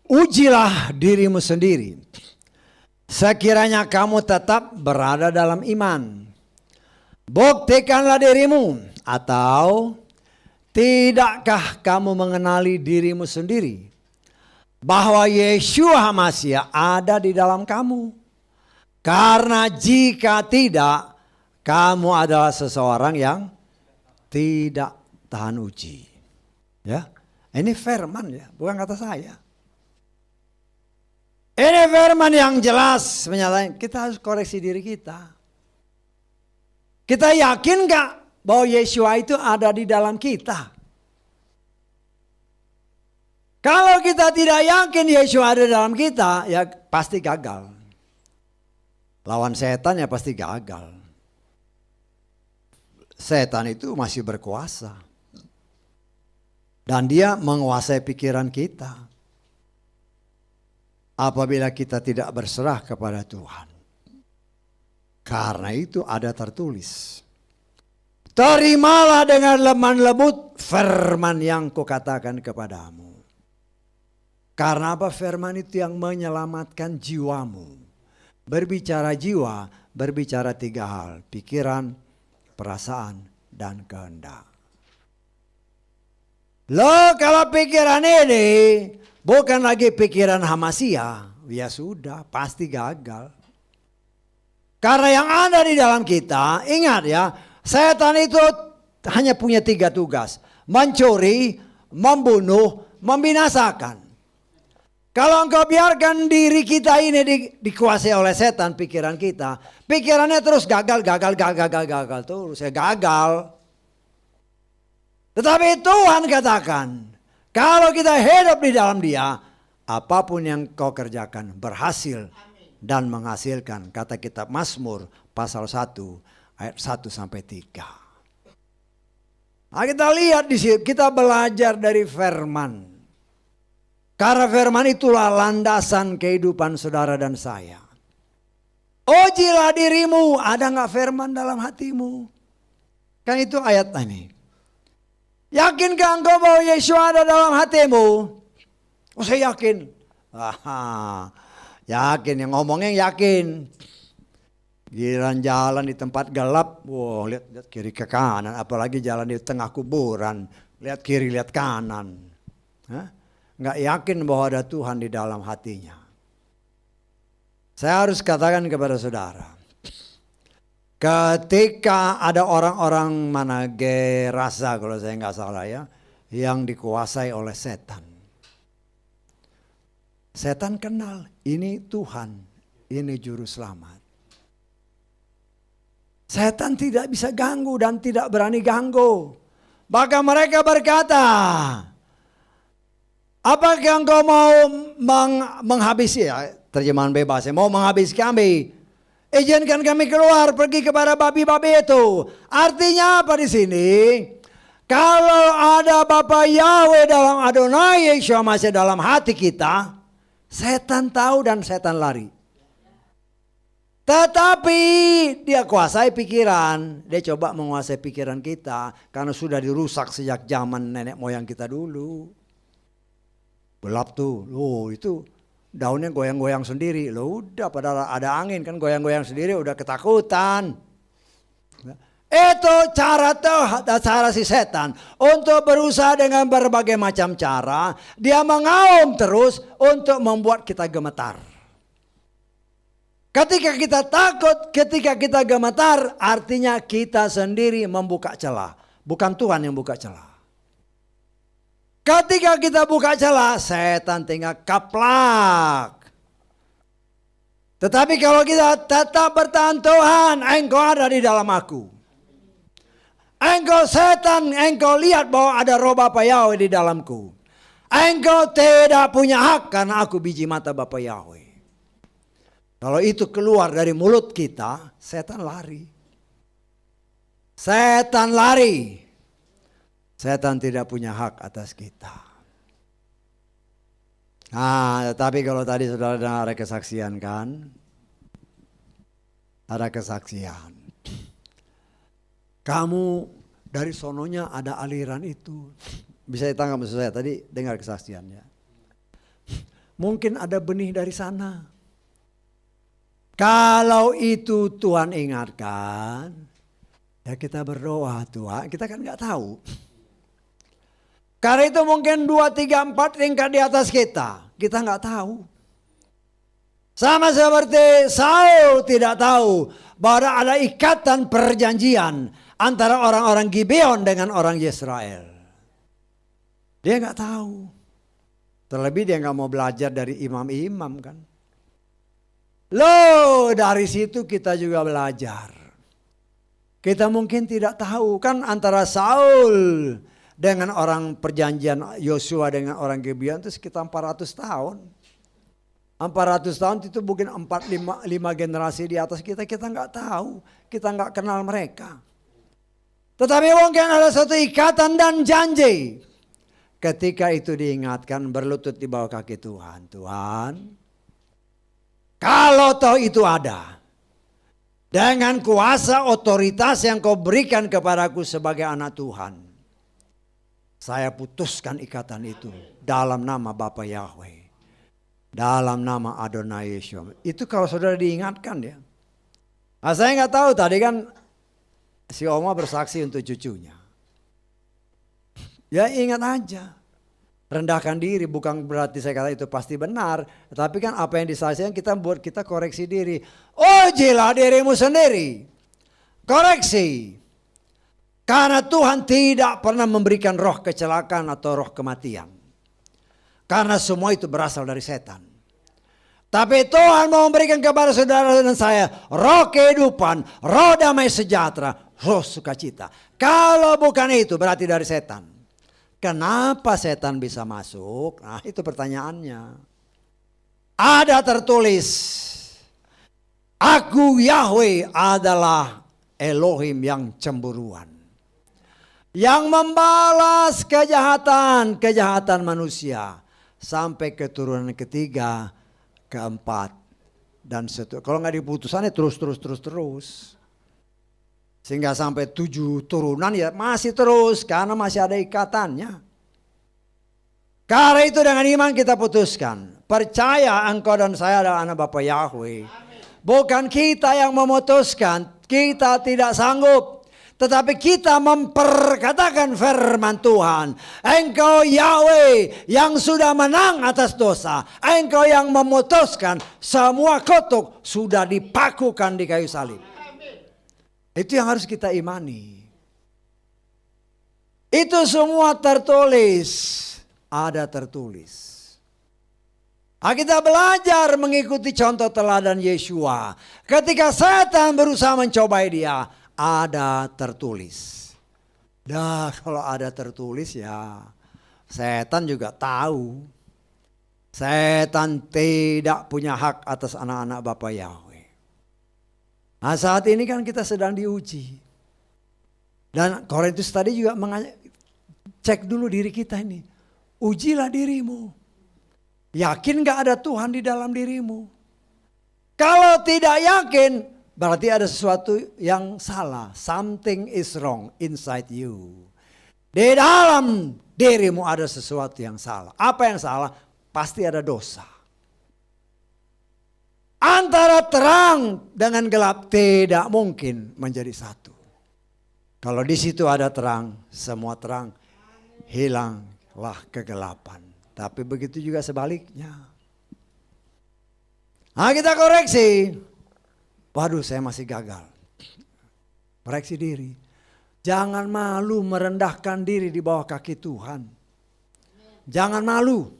Ujilah dirimu sendiri. Sekiranya kamu tetap berada dalam iman. Buktikanlah dirimu. Atau tidakkah kamu mengenali dirimu sendiri? Bahwa Yeshua HaMasyiah ada di dalam kamu. Karena jika tidak, kamu adalah seseorang yang tidak tahan uji. Ya, ini firman ya, bukan kata saya. Ini firman yang jelas menyatakan kita harus koreksi diri kita. Kita yakin gak bahwa Yeshua itu ada di dalam kita? Kalau kita tidak yakin Yesus ada dalam kita, ya pasti gagal. Lawan setan ya pasti gagal. Setan itu masih berkuasa. Dan dia menguasai pikiran kita. Apabila kita tidak berserah kepada Tuhan. Karena itu ada tertulis. Terimalah dengan lemah lembut firman yang kukatakan kepadamu. Karena apa? Firman itu yang menyelamatkan jiwamu. Berbicara jiwa, berbicara 3 hal. Pikiran, perasaan, dan kehendak. Loh, kalau pikiran ini bukan lagi pikiran Hamasia, ya sudah pasti gagal. Karena yang ada di dalam kita, ingat ya, setan itu hanya punya 3 tugas. Mencuri, membunuh, membinasakan. Kalau engkau biarkan diri kita ini dikuasai oleh setan, pikiran kita, pikirannya terus gagal terus, ya gagal. Tetapi Tuhan katakan, kalau kita hidup di dalam Dia, apapun yang kau kerjakan berhasil dan menghasilkan. Kata kitab Mazmur pasal 1 ayat 1 sampai 3. Nah, kita lihat di sini, kita belajar dari firman. Karena firman itulah landasan kehidupan saudara dan saya. Ujilah dirimu, ada gak firman dalam hatimu? Kan itu ayat ini. Yakinkah engkau bahwa Yesus ada dalam hatimu? Oh, saya yakin. Yakin, yang ngomongnya yakin. Giliran jalan di tempat gelap, wow, lihat kiri ke kanan. Apalagi jalan di tengah kuburan, lihat kiri, lihat kanan. Nggak yakin bahwa ada Tuhan di dalam hatinya. Saya harus katakan kepada saudara, ketika ada orang-orang mana Gerasa kalau saya nggak salah ya, yang dikuasai oleh setan. Setan kenal, ini Tuhan, ini juru selamat. Setan tidak bisa ganggu dan tidak berani ganggu. Bahkan mereka berkata, apakah engkau mau menghabisi, ya, terjemahan bebas, mau menghabisi kami? Izinkan kami keluar pergi kepada babi-babi itu. Artinya apa di sini? Kalau ada Bapa Yahweh dalam Adonai Yeshua masih dalam hati kita, setan tahu dan setan lari. Tetapi dia kuasai pikiran. Dia coba menguasai pikiran kita. Karena sudah dirusak sejak zaman nenek moyang kita dulu. Gelap tuh. Loh, itu daunnya goyang-goyang sendiri. Loh udah, padahal ada angin kan goyang-goyang sendiri udah ketakutan. Itu cara si setan. Untuk berusaha dengan berbagai macam cara. Dia mengaum terus untuk membuat kita gemetar. Ketika kita takut, ketika kita gemetar, artinya kita sendiri membuka celah. Bukan Tuhan yang buka celah. Ketika kita buka celah, setan tinggal kaplak. Tetapi kalau kita tetap bertahan, Tuhan, engkau ada di dalam aku. Engkau setan, engkau lihat bahwa ada roh Bapa Yahweh di dalamku. Engkau tidak punya hak karena aku biji mata Bapa Yahweh. Kalau itu keluar dari mulut kita, setan lari. Setan lari. Setan tidak punya hak atas kita. Nah, tapi kalau tadi saudara dengar ada kesaksian kan? Ada kesaksian. Kamu dari sononya ada aliran itu. Bisa ditangkap maksud saya tadi dengar kesaksiannya. Mungkin ada benih dari sana. Kalau itu Tuhan ingatkan, ya kita berdoa Tuhan, kita kan nggak tahu. Karena itu mungkin 2, 3, 4 tingkat di atas kita nggak tahu. Sama seperti Saul tidak tahu bahwa ada ikatan perjanjian antara orang-orang Gibeon dengan orang Yesrael. Dia nggak tahu. Terlebih dia nggak mau belajar dari imam-imam kan. Loh, dari situ kita juga belajar. Kita mungkin tidak tahu kan antara Saul dengan orang perjanjian Yosua dengan orang Gibeon itu sekitar 400 tahun. 400 tahun itu mungkin 4-5 generasi di atas kita nggak tahu, kita nggak kenal mereka. Tetapi mungkin ada satu ikatan dan janji. Ketika itu diingatkan berlutut di bawah kaki Tuhan. Tuhan, kalau toh itu ada, dengan kuasa otoritas yang kau berikan kepadaku sebagai anak Tuhan, saya putuskan ikatan itu dalam nama Bapa Yahweh. Dalam nama Adonai Yeshua. Itu kalau saudara diingatkan ya. Nah, saya nggak tahu tadi kan si Oma bersaksi untuk cucunya. Ya ingat aja. Rendahkan diri bukan berarti saya kata itu pasti benar. Tapi kan apa yang disaksikan kita buat kita koreksi diri. Ujilah dirimu sendiri. Koreksi. Karena Tuhan tidak pernah memberikan roh kecelakaan atau roh kematian. Karena semua itu berasal dari setan. Tapi Tuhan mau memberikan kepada saudara dan saya roh kehidupan, roh damai sejahtera, roh sukacita. Kalau bukan itu berarti dari setan. Kenapa setan bisa masuk? Nah itu pertanyaannya. Ada tertulis, aku Yahweh adalah Elohim yang cemburuan. Yang membalas kejahatan manusia. Sampai keturunan ketiga, keempat, dan seterusnya. Kalau nggak diputusannya terus. Sehingga sampai 7 turunan ya masih terus karena masih ada ikatannya. Karena itu dengan iman kita putuskan. Percaya engkau dan saya adalah anak Bapa Yahweh. Bukan kita yang memutuskan, kita tidak sanggup. Tetapi kita memperkatakan firman Tuhan. Engkau Yahweh yang sudah menang atas dosa. Engkau yang memutuskan semua kutuk sudah dipakukan di kayu salib. Itu yang harus kita imani. Itu semua tertulis. Ada tertulis. Kita belajar mengikuti contoh teladan Yeshua. Ketika setan berusaha mencobai dia. Ada tertulis. Nah kalau ada tertulis ya setan juga tahu. Setan tidak punya hak atas anak-anak Bapa Yahweh. Nah saat ini kan kita sedang diuji. Dan Korintus tadi juga cek dulu diri kita ini. Ujilah dirimu. Yakin gak ada Tuhan di dalam dirimu? Kalau tidak yakin, berarti ada sesuatu yang salah. Something is wrong inside you. Di dalam dirimu ada sesuatu yang salah. Apa yang salah? Pasti ada dosa. Antara terang dengan gelap tidak mungkin menjadi satu. Kalau di situ ada terang, semua terang, hilanglah kegelapan. Tapi begitu juga sebaliknya. Nah kita koreksi. Waduh saya masih gagal. Koreksi diri. Jangan malu merendahkan diri di bawah kaki Tuhan. Jangan malu.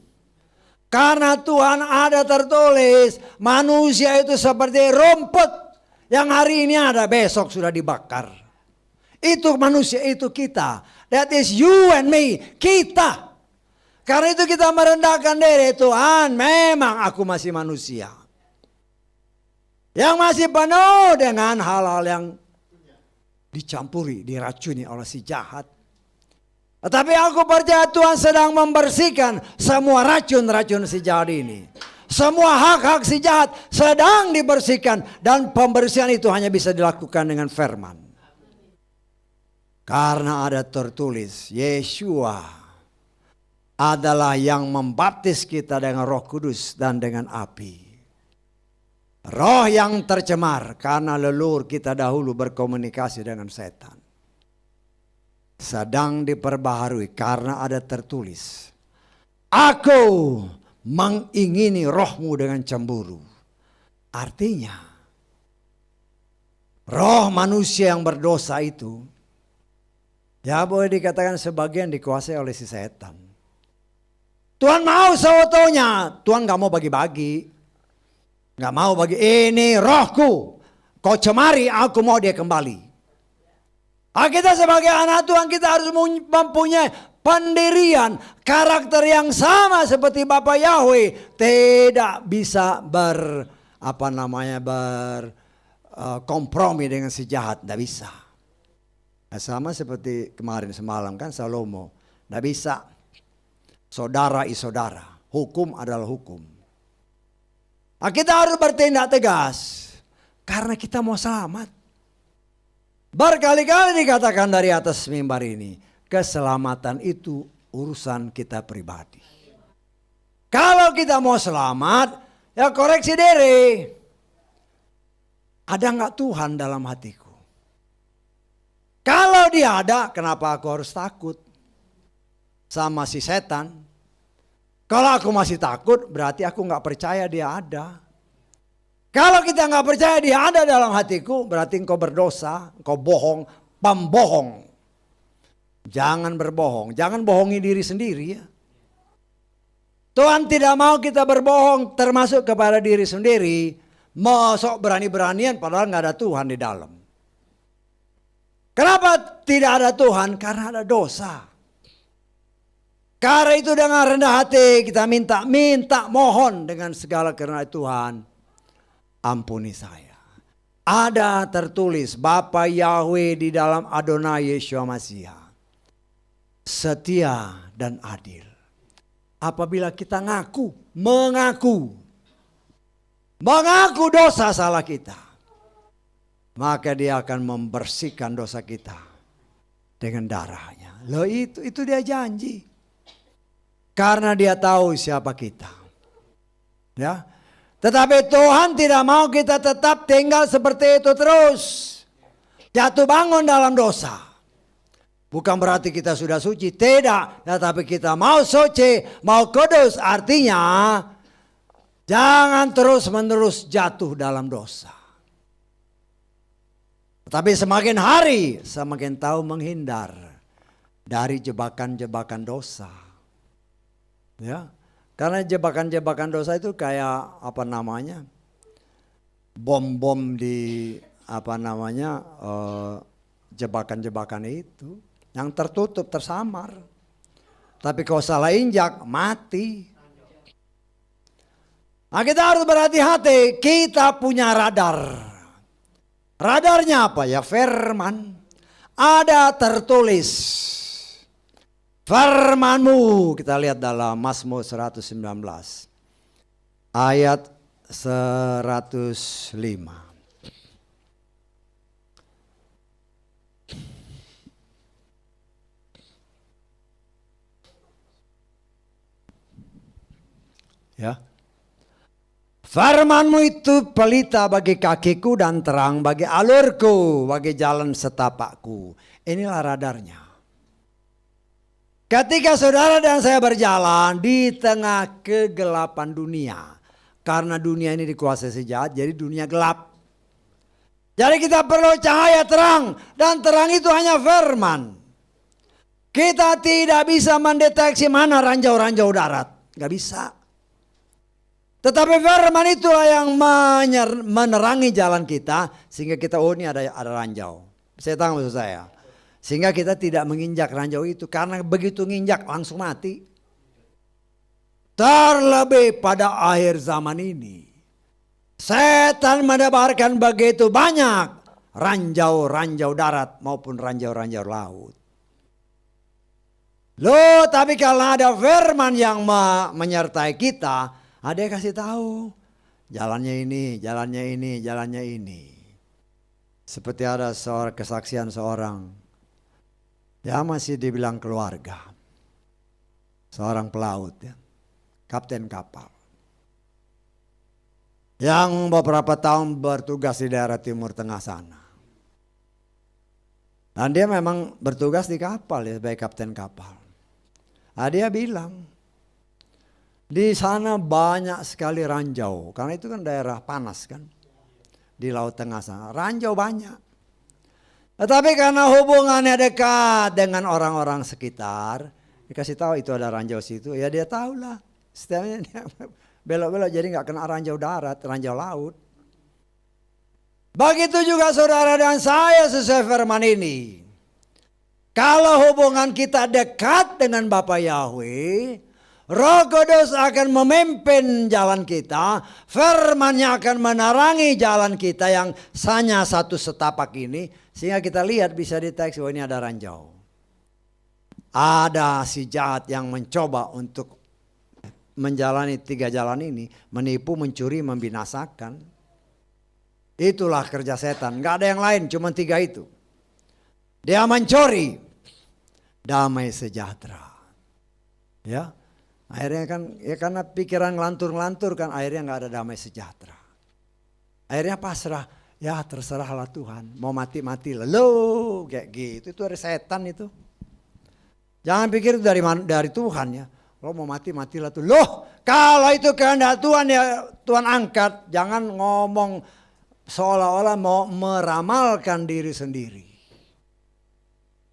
Karena Tuhan ada tertulis. Manusia itu seperti rumput. Yang hari ini ada besok sudah dibakar. Itu manusia itu kita. That is you and me. Kita. Karena itu kita merendahkan diri. Tuhan memang aku masih manusia. Yang masih penuh dengan hal-hal yang dicampuri, diracuni oleh si jahat. Tetapi aku percaya Tuhan sedang membersihkan semua racun-racun si jahat ini. Semua hak-hak si jahat sedang dibersihkan. Dan pembersihan itu hanya bisa dilakukan dengan firman. Karena ada tertulis, Yeshua adalah yang membaptis kita dengan Roh Kudus dan dengan api. Roh yang tercemar karena leluhur kita dahulu berkomunikasi dengan setan. Sedang diperbaharui karena ada tertulis. Aku mengingini rohmu dengan cemburu. Artinya, roh manusia yang berdosa itu, ya boleh dikatakan sebagian dikuasai oleh si setan. Tuhan mau seutuhnya, Tuhan gak mau bagi-bagi. Gak mau bagi, ini rohku. Kau cemari, aku mau dia kembali. Kita sebagai anak Tuhan kita harus mempunyai pendirian, karakter yang sama seperti Bapa Yahweh. Tidak bisa berkompromi dengan si jahat, tidak bisa. Sama seperti kemarin semalam kan Salomo, tidak bisa. Saudara saudara, hukum adalah hukum. Kita harus bertindak tegas karena kita mau selamat. Berkali-kali dikatakan dari atas mimbar ini, keselamatan itu urusan kita pribadi. Kalau kita mau selamat, ya koreksi diri. Ada nggak Tuhan dalam hatiku? Kalau dia ada, kenapa aku harus takut sama si setan? Kalau aku masih takut, berarti aku nggak percaya dia ada. Kalau kita nggak percaya dia ada dalam hatiku, berarti engkau berdosa, engkau bohong, pembohong. Jangan berbohong, jangan bohongi diri sendiri ya. Tuhan tidak mau kita berbohong, termasuk kepada diri sendiri. Masuk berani-beranian padahal nggak ada Tuhan di dalam. Kenapa tidak ada Tuhan? Karena ada dosa. Karena itu dengan rendah hati kita minta mohon dengan segala kerendahan Tuhan. Ampuni saya. Ada tertulis Bapa Yahweh di dalam Adonai Yeshua Mashiach. Setia dan adil. Apabila kita mengaku dosa salah kita. Maka dia akan membersihkan dosa kita dengan darahnya. Loh itu dia janji. Karena dia tahu siapa kita. Ya. Tetapi Tuhan tidak mau kita tetap tinggal seperti itu terus. Jatuh bangun dalam dosa. Bukan berarti kita sudah suci, tidak. Tetapi kita mau suci, mau kudus. Artinya jangan terus-menerus jatuh dalam dosa. Tetapi semakin hari semakin tahu menghindar dari jebakan-jebakan dosa. Ya. Karena jebakan-jebakan dosa itu kayak bom-bom di jebakan-jebakan itu yang tertutup tersamar. Tapi kalau salah injak mati. Nah, kita harus berhati-hati, kita punya radar. Radarnya apa ya? Firman. Ada tertulis. Firman-Mu, kita lihat dalam Mazmur 119 ayat 105. Ya. Firman-Mu itu pelita bagi kakiku dan terang bagi alurku, bagi jalan setapakku. Inilah radarnya. Ketika saudara dan saya berjalan di tengah kegelapan dunia. Karena dunia ini dikuasai si jahat, jadi dunia gelap. Jadi kita perlu cahaya terang. Dan terang itu hanya firman. Kita tidak bisa mendeteksi mana ranjau-ranjau darat. Gak bisa. Tetapi firman itulah yang menerangi jalan kita. Sehingga kita, ini ada ranjau. Saya tahu maksud saya. Sehingga kita tidak menginjak ranjau itu. Karena begitu nginjak langsung mati. Terlebih pada akhir zaman ini. Setan menebarkan begitu banyak ranjau-ranjau darat maupun ranjau-ranjau laut. Loh, tapi kalau ada firman yang menyertai kita, ada yang kasih tahu. Jalannya ini, jalannya ini, jalannya ini. Seperti ada kesaksian seorang. Ya masih dibilang keluarga. Seorang pelaut ya. Kapten kapal. Yang beberapa tahun bertugas di daerah Timur Tengah sana. Dan dia memang bertugas di kapal ya sebagai kapten kapal. Nah, dia bilang. Di sana banyak sekali ranjau. Karena itu kan daerah panas kan. Di Laut Tengah sana. Ranjau banyak. Tetapi karena hubungannya dekat dengan orang-orang sekitar, dikasih tahu itu ada ranjau situ, ya dia tahulah. Setiapnya dia belok-belok jadi nggak kena ranjau darat, ranjau laut. Begitu juga saudara dan saya sesuai firman ini. Kalau hubungan kita dekat dengan Bapa Yahweh, Roh Kudus akan memimpin jalan kita, firman-Nya akan menerangi jalan kita yang hanya satu setapak ini, sehingga kita lihat bisa deteksi, oh ini ada ranjau. Ada si jahat yang mencoba untuk menjalani 3 jalan ini, menipu, mencuri, membinasakan. Itulah kerja setan, nggak ada yang lain, cuma 3 itu. Dia mencuri damai sejahtera. Ya, akhirnya kan ya karena pikiran ngelantur-ngelantur kan, akhirnya nggak ada damai sejahtera. Akhirnya pasrah, ya terserahlah Tuhan, mau mati-mati lo kayak gitu. Itu dari setan itu. Jangan pikir itu dari Tuhan ya. Lo mau mati-matilah tuh. Loh, kalau itu kehendak Tuhan ya Tuhan angkat. Jangan ngomong seolah-olah mau meramalkan diri sendiri.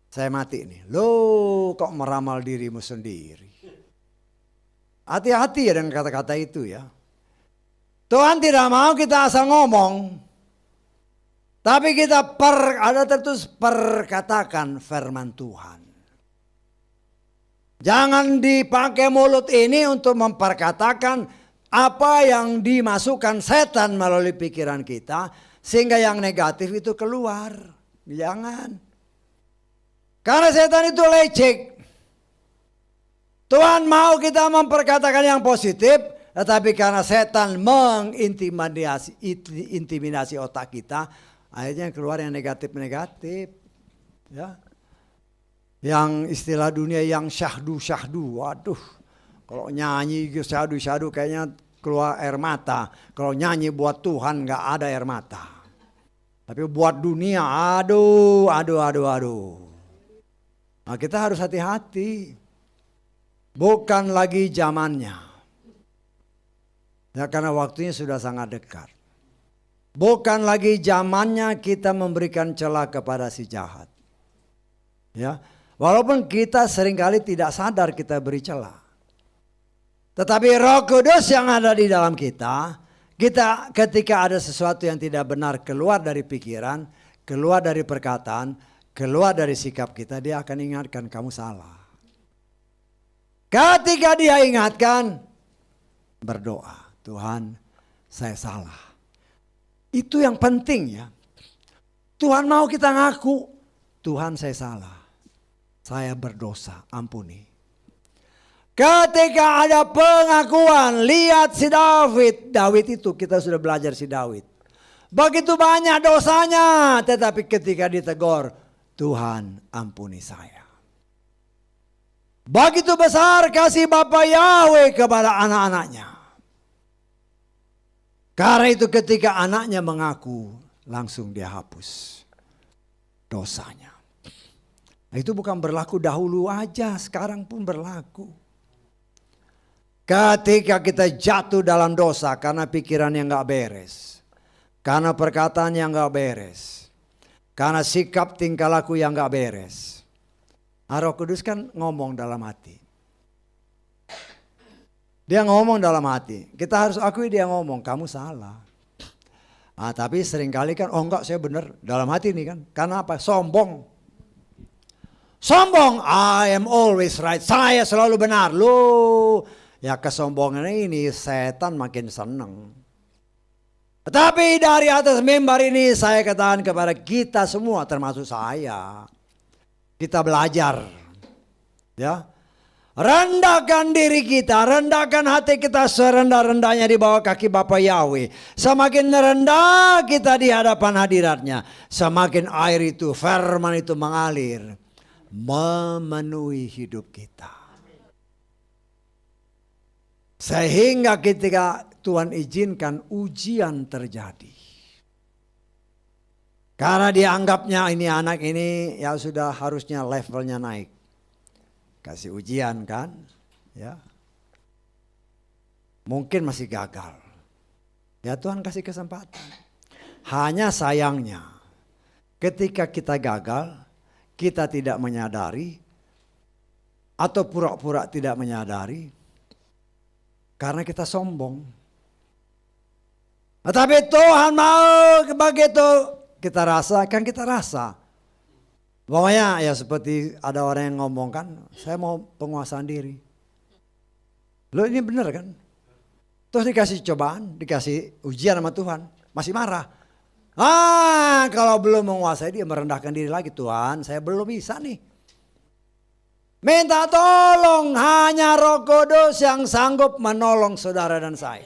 Saya mati nih. Loh, kok meramal dirimu sendiri? Hati-hati ya dengan kata-kata itu ya. Tuhan tidak mau kita asal ngomong. Tapi kita ada tertulis perkatakan firman Tuhan. Jangan dipakai mulut ini untuk memperkatakan apa yang dimasukkan setan melalui pikiran kita, sehingga yang negatif itu keluar. Jangan. Karena setan itu lecek. Tuhan mau kita memperkatakan yang positif, tetapi karena setan mengintimidasi otak kita, akhirnya keluar yang negatif-negatif. Ya. Yang istilah dunia yang syahdu, waduh, kalau nyanyi syahdu kayaknya keluar air mata. Kalau nyanyi buat Tuhan nggak ada air mata. Tapi buat dunia, aduh. Nah, kita harus hati-hati. Bukan lagi zamannya. Ya, karena waktunya sudah sangat dekat. Bukan lagi zamannya kita memberikan celah kepada si jahat. Ya. Walaupun kita seringkali tidak sadar kita beri celah. Tetapi Roh Kudus yang ada di dalam kita ketika ada sesuatu yang tidak benar keluar dari pikiran, keluar dari perkataan, keluar dari sikap kita, dia akan ingatkan kamu salah. Ketika dia ingatkan, berdoa, Tuhan saya salah. Itu yang penting ya. Tuhan mau kita ngaku, Tuhan saya salah. Saya berdosa, ampuni. Ketika ada pengakuan, lihat si Daud. Daud itu kita sudah belajar si Daud. Begitu banyak dosanya, tetapi ketika ditegur, Tuhan ampuni saya. Begitu besar kasih Bapa Yahweh kepada anak-anaknya. Karena itu ketika anaknya mengaku, langsung dia hapus dosanya. Itu bukan berlaku dahulu aja, sekarang pun berlaku. Ketika kita jatuh dalam dosa karena pikiran yang gak beres, karena perkataan yang gak beres, karena sikap tingkah laku yang gak beres, Roh Kudus kan ngomong dalam hati. Dia ngomong dalam hati. Kita harus akui dia ngomong, kamu salah. Tapi seringkali kan, oh enggak saya benar dalam hati ini kan. Karena apa? Sombong. Sombong, I am always right. Saya selalu benar. Loh, ya kesombongan ini setan makin senang. Tapi dari atas mimbar ini saya katakan kepada kita semua, termasuk saya. Kita belajar. Ya. Rendahkan diri kita, rendahkan hati kita serendah-rendahnya di bawah kaki Bapa Yahweh. Semakin rendah kita di hadapan hadiratnya, semakin air itu, firman itu mengalir, memenuhi hidup kita. Sehingga ketika Tuhan izinkan ujian terjadi, karena dianggapnya ini anak ini ya sudah harusnya levelnya naik. Kasih ujian kan, ya. Mungkin masih gagal. Ya Tuhan kasih kesempatan. Hanya sayangnya, ketika kita gagal, kita tidak menyadari atau pura-pura tidak menyadari karena kita sombong. Tapi Tuhan mau begitu kita rasa, kan kita rasa. Pokoknya ya seperti ada orang yang ngomong kan, saya mau penguasaan diri. Loh ini benar kan? Terus dikasih cobaan, dikasih ujian sama Tuhan, masih marah. Kalau belum menguasai dia merendahkan diri lagi, Tuhan saya belum bisa nih. Minta tolong, hanya Roh Kudus yang sanggup menolong saudara dan saya.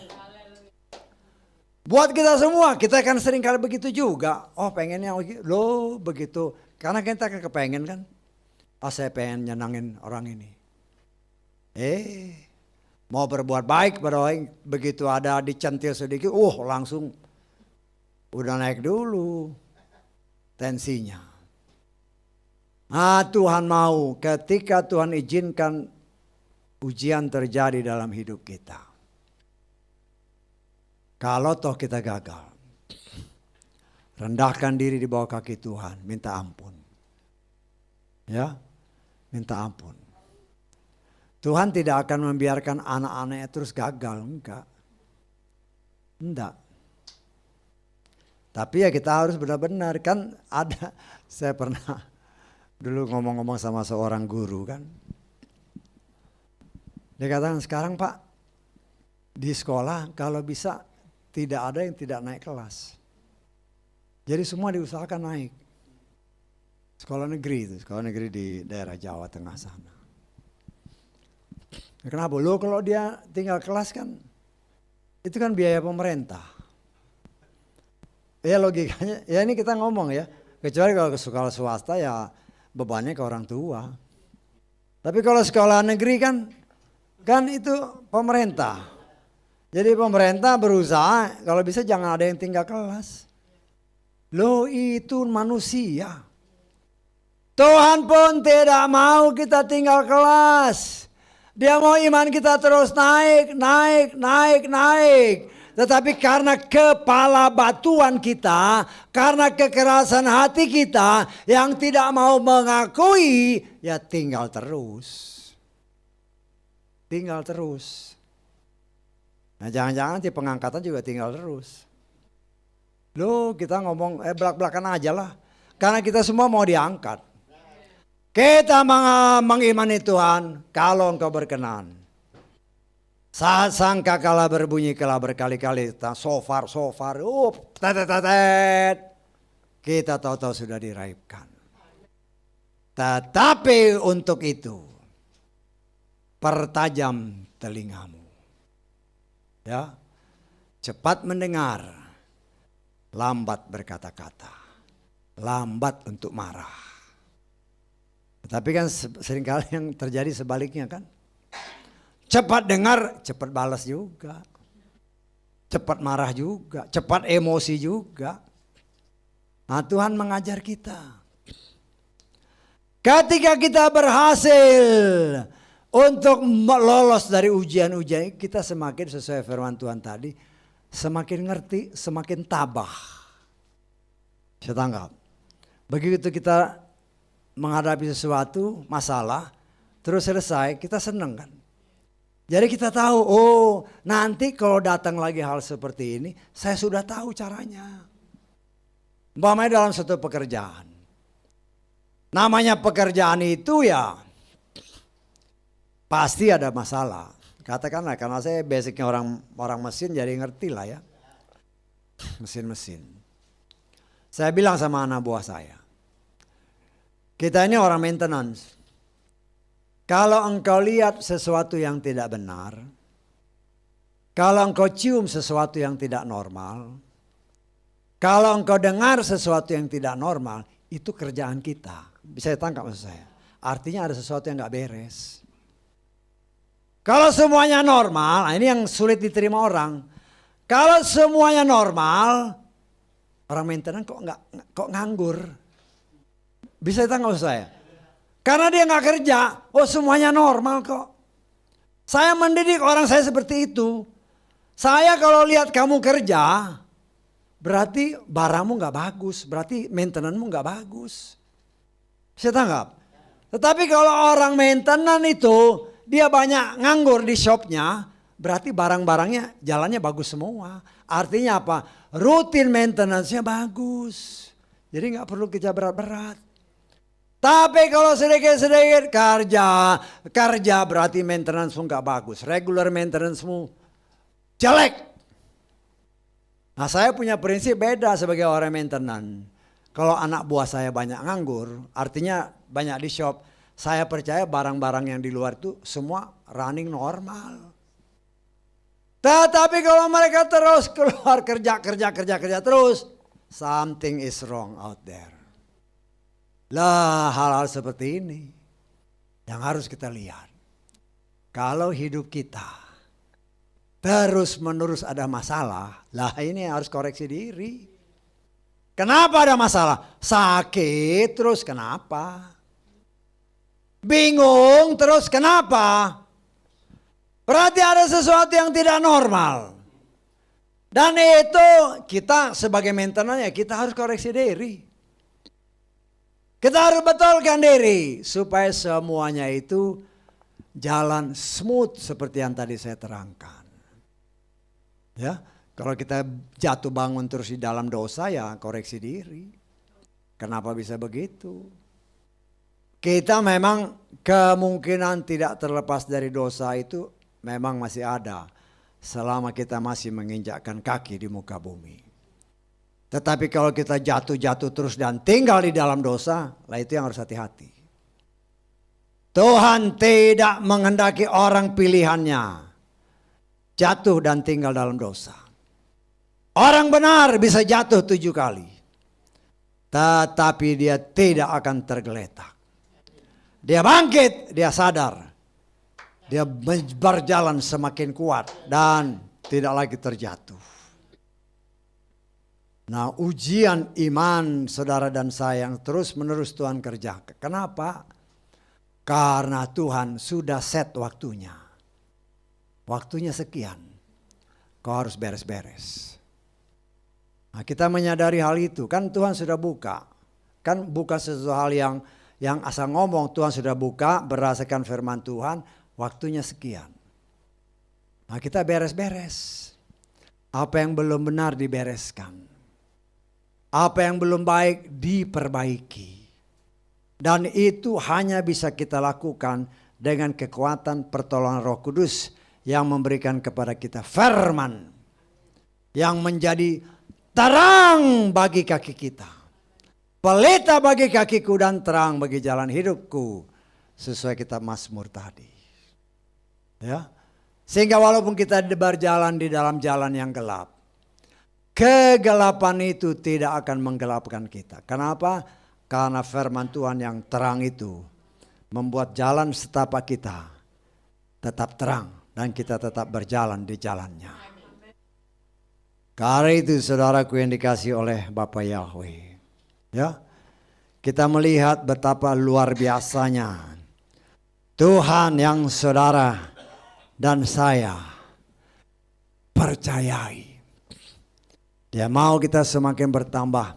Buat kita semua, kita kan sering kali begitu juga. Oh pengennya lo begitu. Karena kita kan kepengen kan. Saya pengen nyenangin orang ini. Mau berbuat baik pada orang, begitu ada dicentil sedikit, langsung udah naik dulu tensinya. Tuhan mau ketika Tuhan izinkan ujian terjadi dalam hidup kita. Kalau toh kita gagal, rendahkan diri di bawah kaki Tuhan, minta ampun. Ya, minta ampun. Tuhan tidak akan membiarkan anak-anaknya terus gagal, enggak. Tapi ya kita harus benar-benar, kan ada, saya pernah dulu ngomong-ngomong sama seorang guru kan. Dia katakan sekarang Pak, di sekolah kalau bisa tidak ada yang tidak naik kelas. Jadi semua diusahakan naik. Sekolah negeri di daerah Jawa Tengah sana. Kenapa? Lo kalau dia tinggal kelas kan, itu kan biaya pemerintah. Ya logikanya, ya ini kita ngomong ya. Kecuali kalau ke sekolah swasta ya bebannya ke orang tua. Tapi kalau sekolah negeri kan itu pemerintah. Jadi pemerintah berusaha kalau bisa jangan ada yang tinggal kelas. Lo itu manusia. Tuhan pun tidak mau kita tinggal kelas. Dia mau iman kita terus naik. Tetapi karena kepala batuan kita, karena kekerasan hati kita yang tidak mau mengakui, ya tinggal terus. Nah jangan-jangan di pengangkatan juga tinggal terus. Loh kita ngomong belak-belakan aja lah. Karena kita semua mau diangkat. Kita mengimani Tuhan kalau Engkau berkenan. Saat sangkakala berbunyi kala berkali-kali, sofar, kita tahu-tahu sudah diraihkan. Tetapi untuk itu, pertajam telingamu. Ya, cepat mendengar, lambat berkata-kata, lambat untuk marah. Tapi kan seringkali yang terjadi sebaliknya kan. Cepat dengar, cepat balas juga. Cepat marah juga, cepat emosi juga. Nah Tuhan mengajar kita. Ketika kita berhasil untuk lolos dari ujian-ujian, kita semakin sesuai firman Tuhan tadi, semakin ngerti, semakin tabah. Saya tanggap. Begitu kita menghadapi sesuatu masalah terus selesai, kita senang kan. Jadi kita tahu, nanti kalau datang lagi hal seperti ini, saya sudah tahu caranya. Umpamanya dalam satu pekerjaan. Namanya pekerjaan itu ya pasti ada masalah. Katakanlah karena saya basicnya orang mesin jadi ngerti lah ya. Mesin-mesin. Saya bilang sama anak buah saya. Kita ini orang maintenance. Kalau engkau lihat sesuatu yang tidak benar, kalau engkau cium sesuatu yang tidak normal, kalau engkau dengar sesuatu yang tidak normal, itu kerjaan kita. Bisa ditangkap maksud saya. Artinya ada sesuatu yang gak beres. Kalau semuanya normal, ini yang sulit diterima orang. Kalau semuanya normal, orang maintenance kok nganggur. Bisa ditangkap maksud saya. Karena dia gak kerja, semuanya normal kok. Saya mendidik orang saya seperti itu. Saya kalau lihat kamu kerja, berarti barangmu gak bagus, berarti maintenance-mu gak bagus. Saya tanggap. Tetapi kalau orang maintenance itu, dia banyak nganggur di shopnya, berarti barang-barangnya jalannya bagus semua. Artinya apa? Rutin maintenance-nya bagus. Jadi gak perlu kerja berat-berat. Tapi kalau sedikit-sedikit kerja berarti maintenance-mu nggak bagus. Regular maintenance-mu jelek. Nah, saya punya prinsip beda sebagai orang maintenance. Kalau anak buah saya banyak nganggur, artinya banyak di shop. Saya percaya barang-barang yang di luar itu semua running normal. Tetapi kalau mereka terus keluar kerja terus, something is wrong out there. Lah, hal-hal seperti ini yang harus kita lihat. Kalau hidup kita terus-menerus ada masalah, lah ini harus koreksi diri. Kenapa ada masalah? Sakit terus kenapa? Bingung terus kenapa? Berarti ada sesuatu yang tidak normal. Dan itu kita sebagai maintenance ya kita harus koreksi diri. Kita harus betulkan diri supaya semuanya itu jalan smooth seperti yang tadi saya terangkan. Ya, kalau kita jatuh bangun terus di dalam dosa ya koreksi diri. Kenapa bisa begitu? Kita memang kemungkinan tidak terlepas dari dosa itu memang masih ada selama kita masih menginjakkan kaki di muka bumi. Tetapi kalau kita jatuh terus dan tinggal di dalam dosa, lah itu yang harus hati-hati. Tuhan tidak menghendaki orang pilihannya jatuh dan tinggal dalam dosa. Orang benar bisa jatuh 7 kali, tetapi dia tidak akan tergeletak. Dia bangkit, dia sadar, dia berjalan semakin kuat dan tidak lagi terjatuh. Nah, ujian iman saudara dan saya yang terus menerus Tuhan kerjakan. Kenapa? Karena Tuhan sudah set waktunya. Waktunya sekian. Kau harus beres-beres. Nah, kita menyadari hal itu. Kan Tuhan sudah buka. Kan bukan sesuatu hal yang asal ngomong. Tuhan sudah buka berdasarkan firman Tuhan. Waktunya sekian. Nah, kita beres-beres. Apa yang belum benar dibereskan. Apa yang belum baik diperbaiki. Dan itu hanya bisa kita lakukan dengan kekuatan pertolongan Roh Kudus yang memberikan kepada kita firman yang menjadi terang bagi kaki kita. Pelita bagi kakiku dan terang bagi jalan hidupku, sesuai kitab Mazmur tadi. Ya. Sehingga walaupun kita berjalan di dalam jalan yang gelap, kegelapan itu tidak akan menggelapkan kita. Kenapa? Karena firman Tuhan yang terang itu membuat jalan setapak kita tetap terang dan kita tetap berjalan di jalannya. Karena itu saudaraku yang dikasihi oleh Bapa Yahweh. Ya, kita melihat betapa luar biasanya Tuhan yang saudara dan saya percayai. Dia mau kita semakin bertambah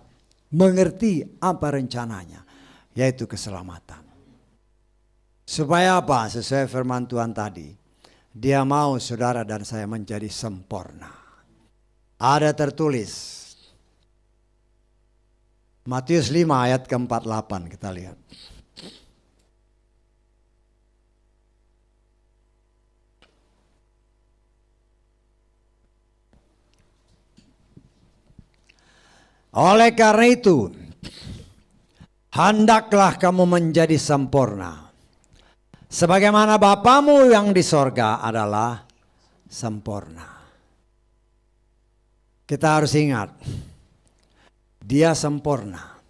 mengerti apa rencananya, yaitu keselamatan. Supaya apa? Sesuai firman Tuhan tadi, dia mau saudara dan saya menjadi sempurna. Ada tertulis Matius 5 ayat ke-48, kita lihat. Oleh karena itu, hendaklah kamu menjadi sempurna. Sebagaimana Bapamu yang di sorga adalah sempurna. Kita harus ingat, dia sempurna.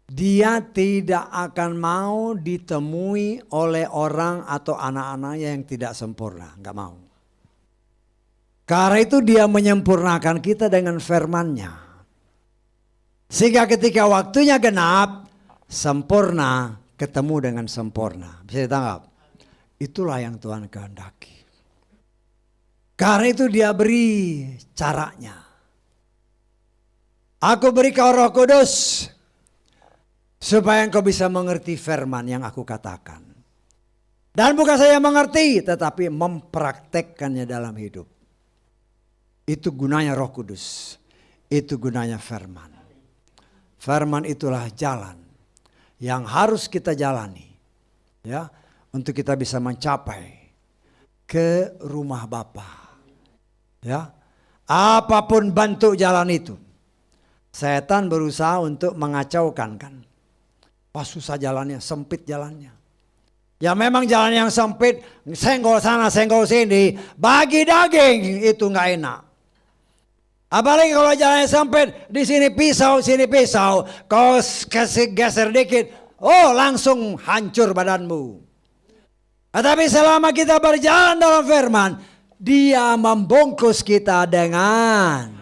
Dia tidak akan mau ditemui oleh orang atau anak-anaknya yang tidak sempurna. Enggak mau. Karena itu dia menyempurnakan kita dengan firman-Nya. Sehingga ketika waktunya genap, sempurna ketemu dengan sempurna. Bisa ditangkap? Itulah yang Tuhan kehendaki. Karena itu dia beri caranya. Aku beri kau Roh Kudus supaya engkau bisa mengerti firman yang aku katakan. Dan bukan saya mengerti, tetapi mempraktekkannya dalam hidup. Itu gunanya Roh Kudus. Itu gunanya firman. Firman itulah jalan yang harus kita jalani, ya, untuk kita bisa mencapai ke rumah Bapa. Ya, apapun bentuk jalan itu, setan berusaha untuk mengacaukan kan. Wah, susah jalannya, sempit jalannya. Ya memang jalan yang sempit, senggol sana, senggol sini, bagi daging itu nggak enak. Apalagi kalau jalannya sempit, di sini pisau, sini pisau, kau kasih geser dikit, oh langsung hancur badanmu. Tetapi selama kita berjalan dalam firman, Dia membungkus kita dengan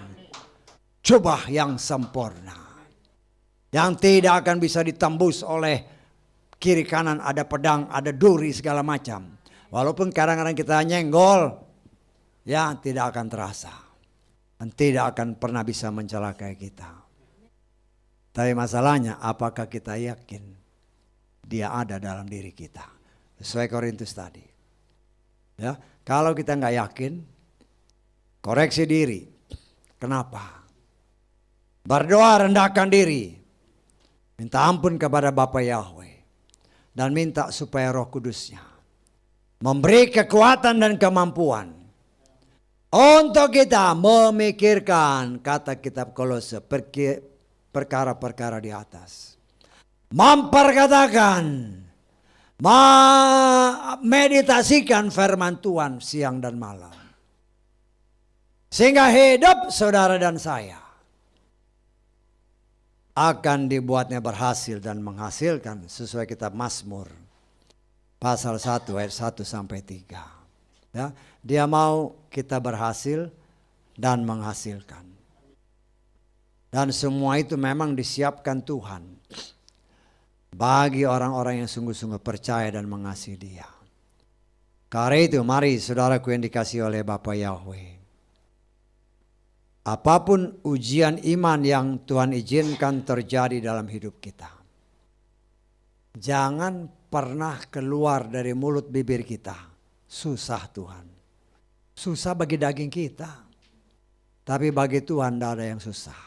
jubah yang sempurna, yang tidak akan bisa ditembus oleh kiri kanan ada pedang, ada duri segala macam. Walaupun kadang-kadang kita nyenggol, ya tidak akan terasa. Dan tidak akan pernah bisa mencelakai kita. Tapi masalahnya apakah kita yakin Dia ada dalam diri kita? Sesuai Korintus tadi. Ya, kalau kita nggak yakin, koreksi diri. Kenapa? Berdoa, rendahkan diri. Minta ampun kepada Bapa Yahweh. Dan minta supaya Roh Kudusnya memberi kekuatan dan kemampuan untuk kita memikirkan, kata kitab Kolose, perkara-perkara di atas. Memperkatakan, meditasikan firman Tuhan siang dan malam. Sehingga hidup saudara dan saya akan dibuatnya berhasil dan menghasilkan sesuai kitab Mazmur pasal 1 ayat 1 sampai 3. Ya, Dia mau kita berhasil dan menghasilkan. Dan semua itu memang disiapkan Tuhan bagi orang-orang yang sungguh-sungguh percaya dan mengasihi Dia. Karena itu mari saudaraku yang dikasihi oleh Bapa Yahweh, apapun ujian iman yang Tuhan izinkan terjadi dalam hidup kita, jangan pernah keluar dari mulut bibir kita, susah Tuhan. Susah bagi daging kita, tapi bagi Tuhan tidak ada yang susah.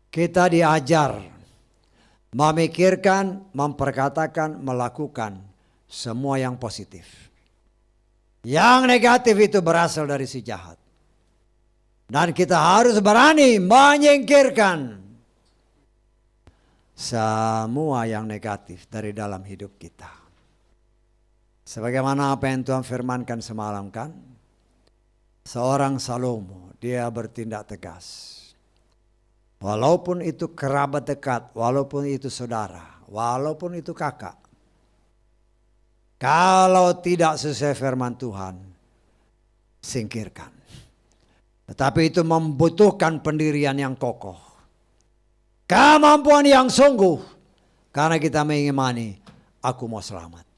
Kita diajar memikirkan, memperkatakan, melakukan semua yang positif. Yang negatif itu berasal dari si jahat. Dan kita harus berani menyingkirkan semua yang negatif dari dalam hidup kita. Sebagaimana apa yang Tuhan firmankan semalam kan. Seorang Salomo, dia bertindak tegas. Walaupun itu kerabat dekat, walaupun itu saudara, walaupun itu kakak. Kalau tidak sesuai firman Tuhan, singkirkan. Tetapi itu membutuhkan pendirian yang kokoh. Kemampuan yang sungguh. Karena kita mengimani, aku mau selamat.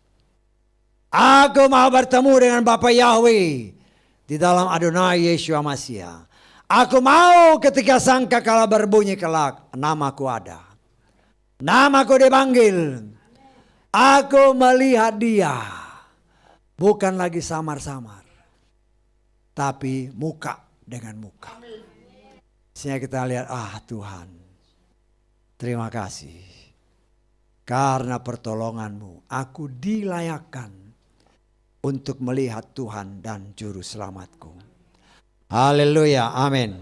Aku mau bertemu dengan Bapa Yahweh di dalam Adonai Yeshua Mashiach. Aku mau ketika sangkakala berbunyi kelak, namaku ada. Namaku dipanggil. Aku melihat Dia. Bukan lagi samar-samar. Tapi muka dengan muka. Sehingga kita lihat, Tuhan, terima kasih. Karena pertolongan-Mu, aku dilayakkan untuk melihat Tuhan dan Juru Selamatku. Haleluya, amin.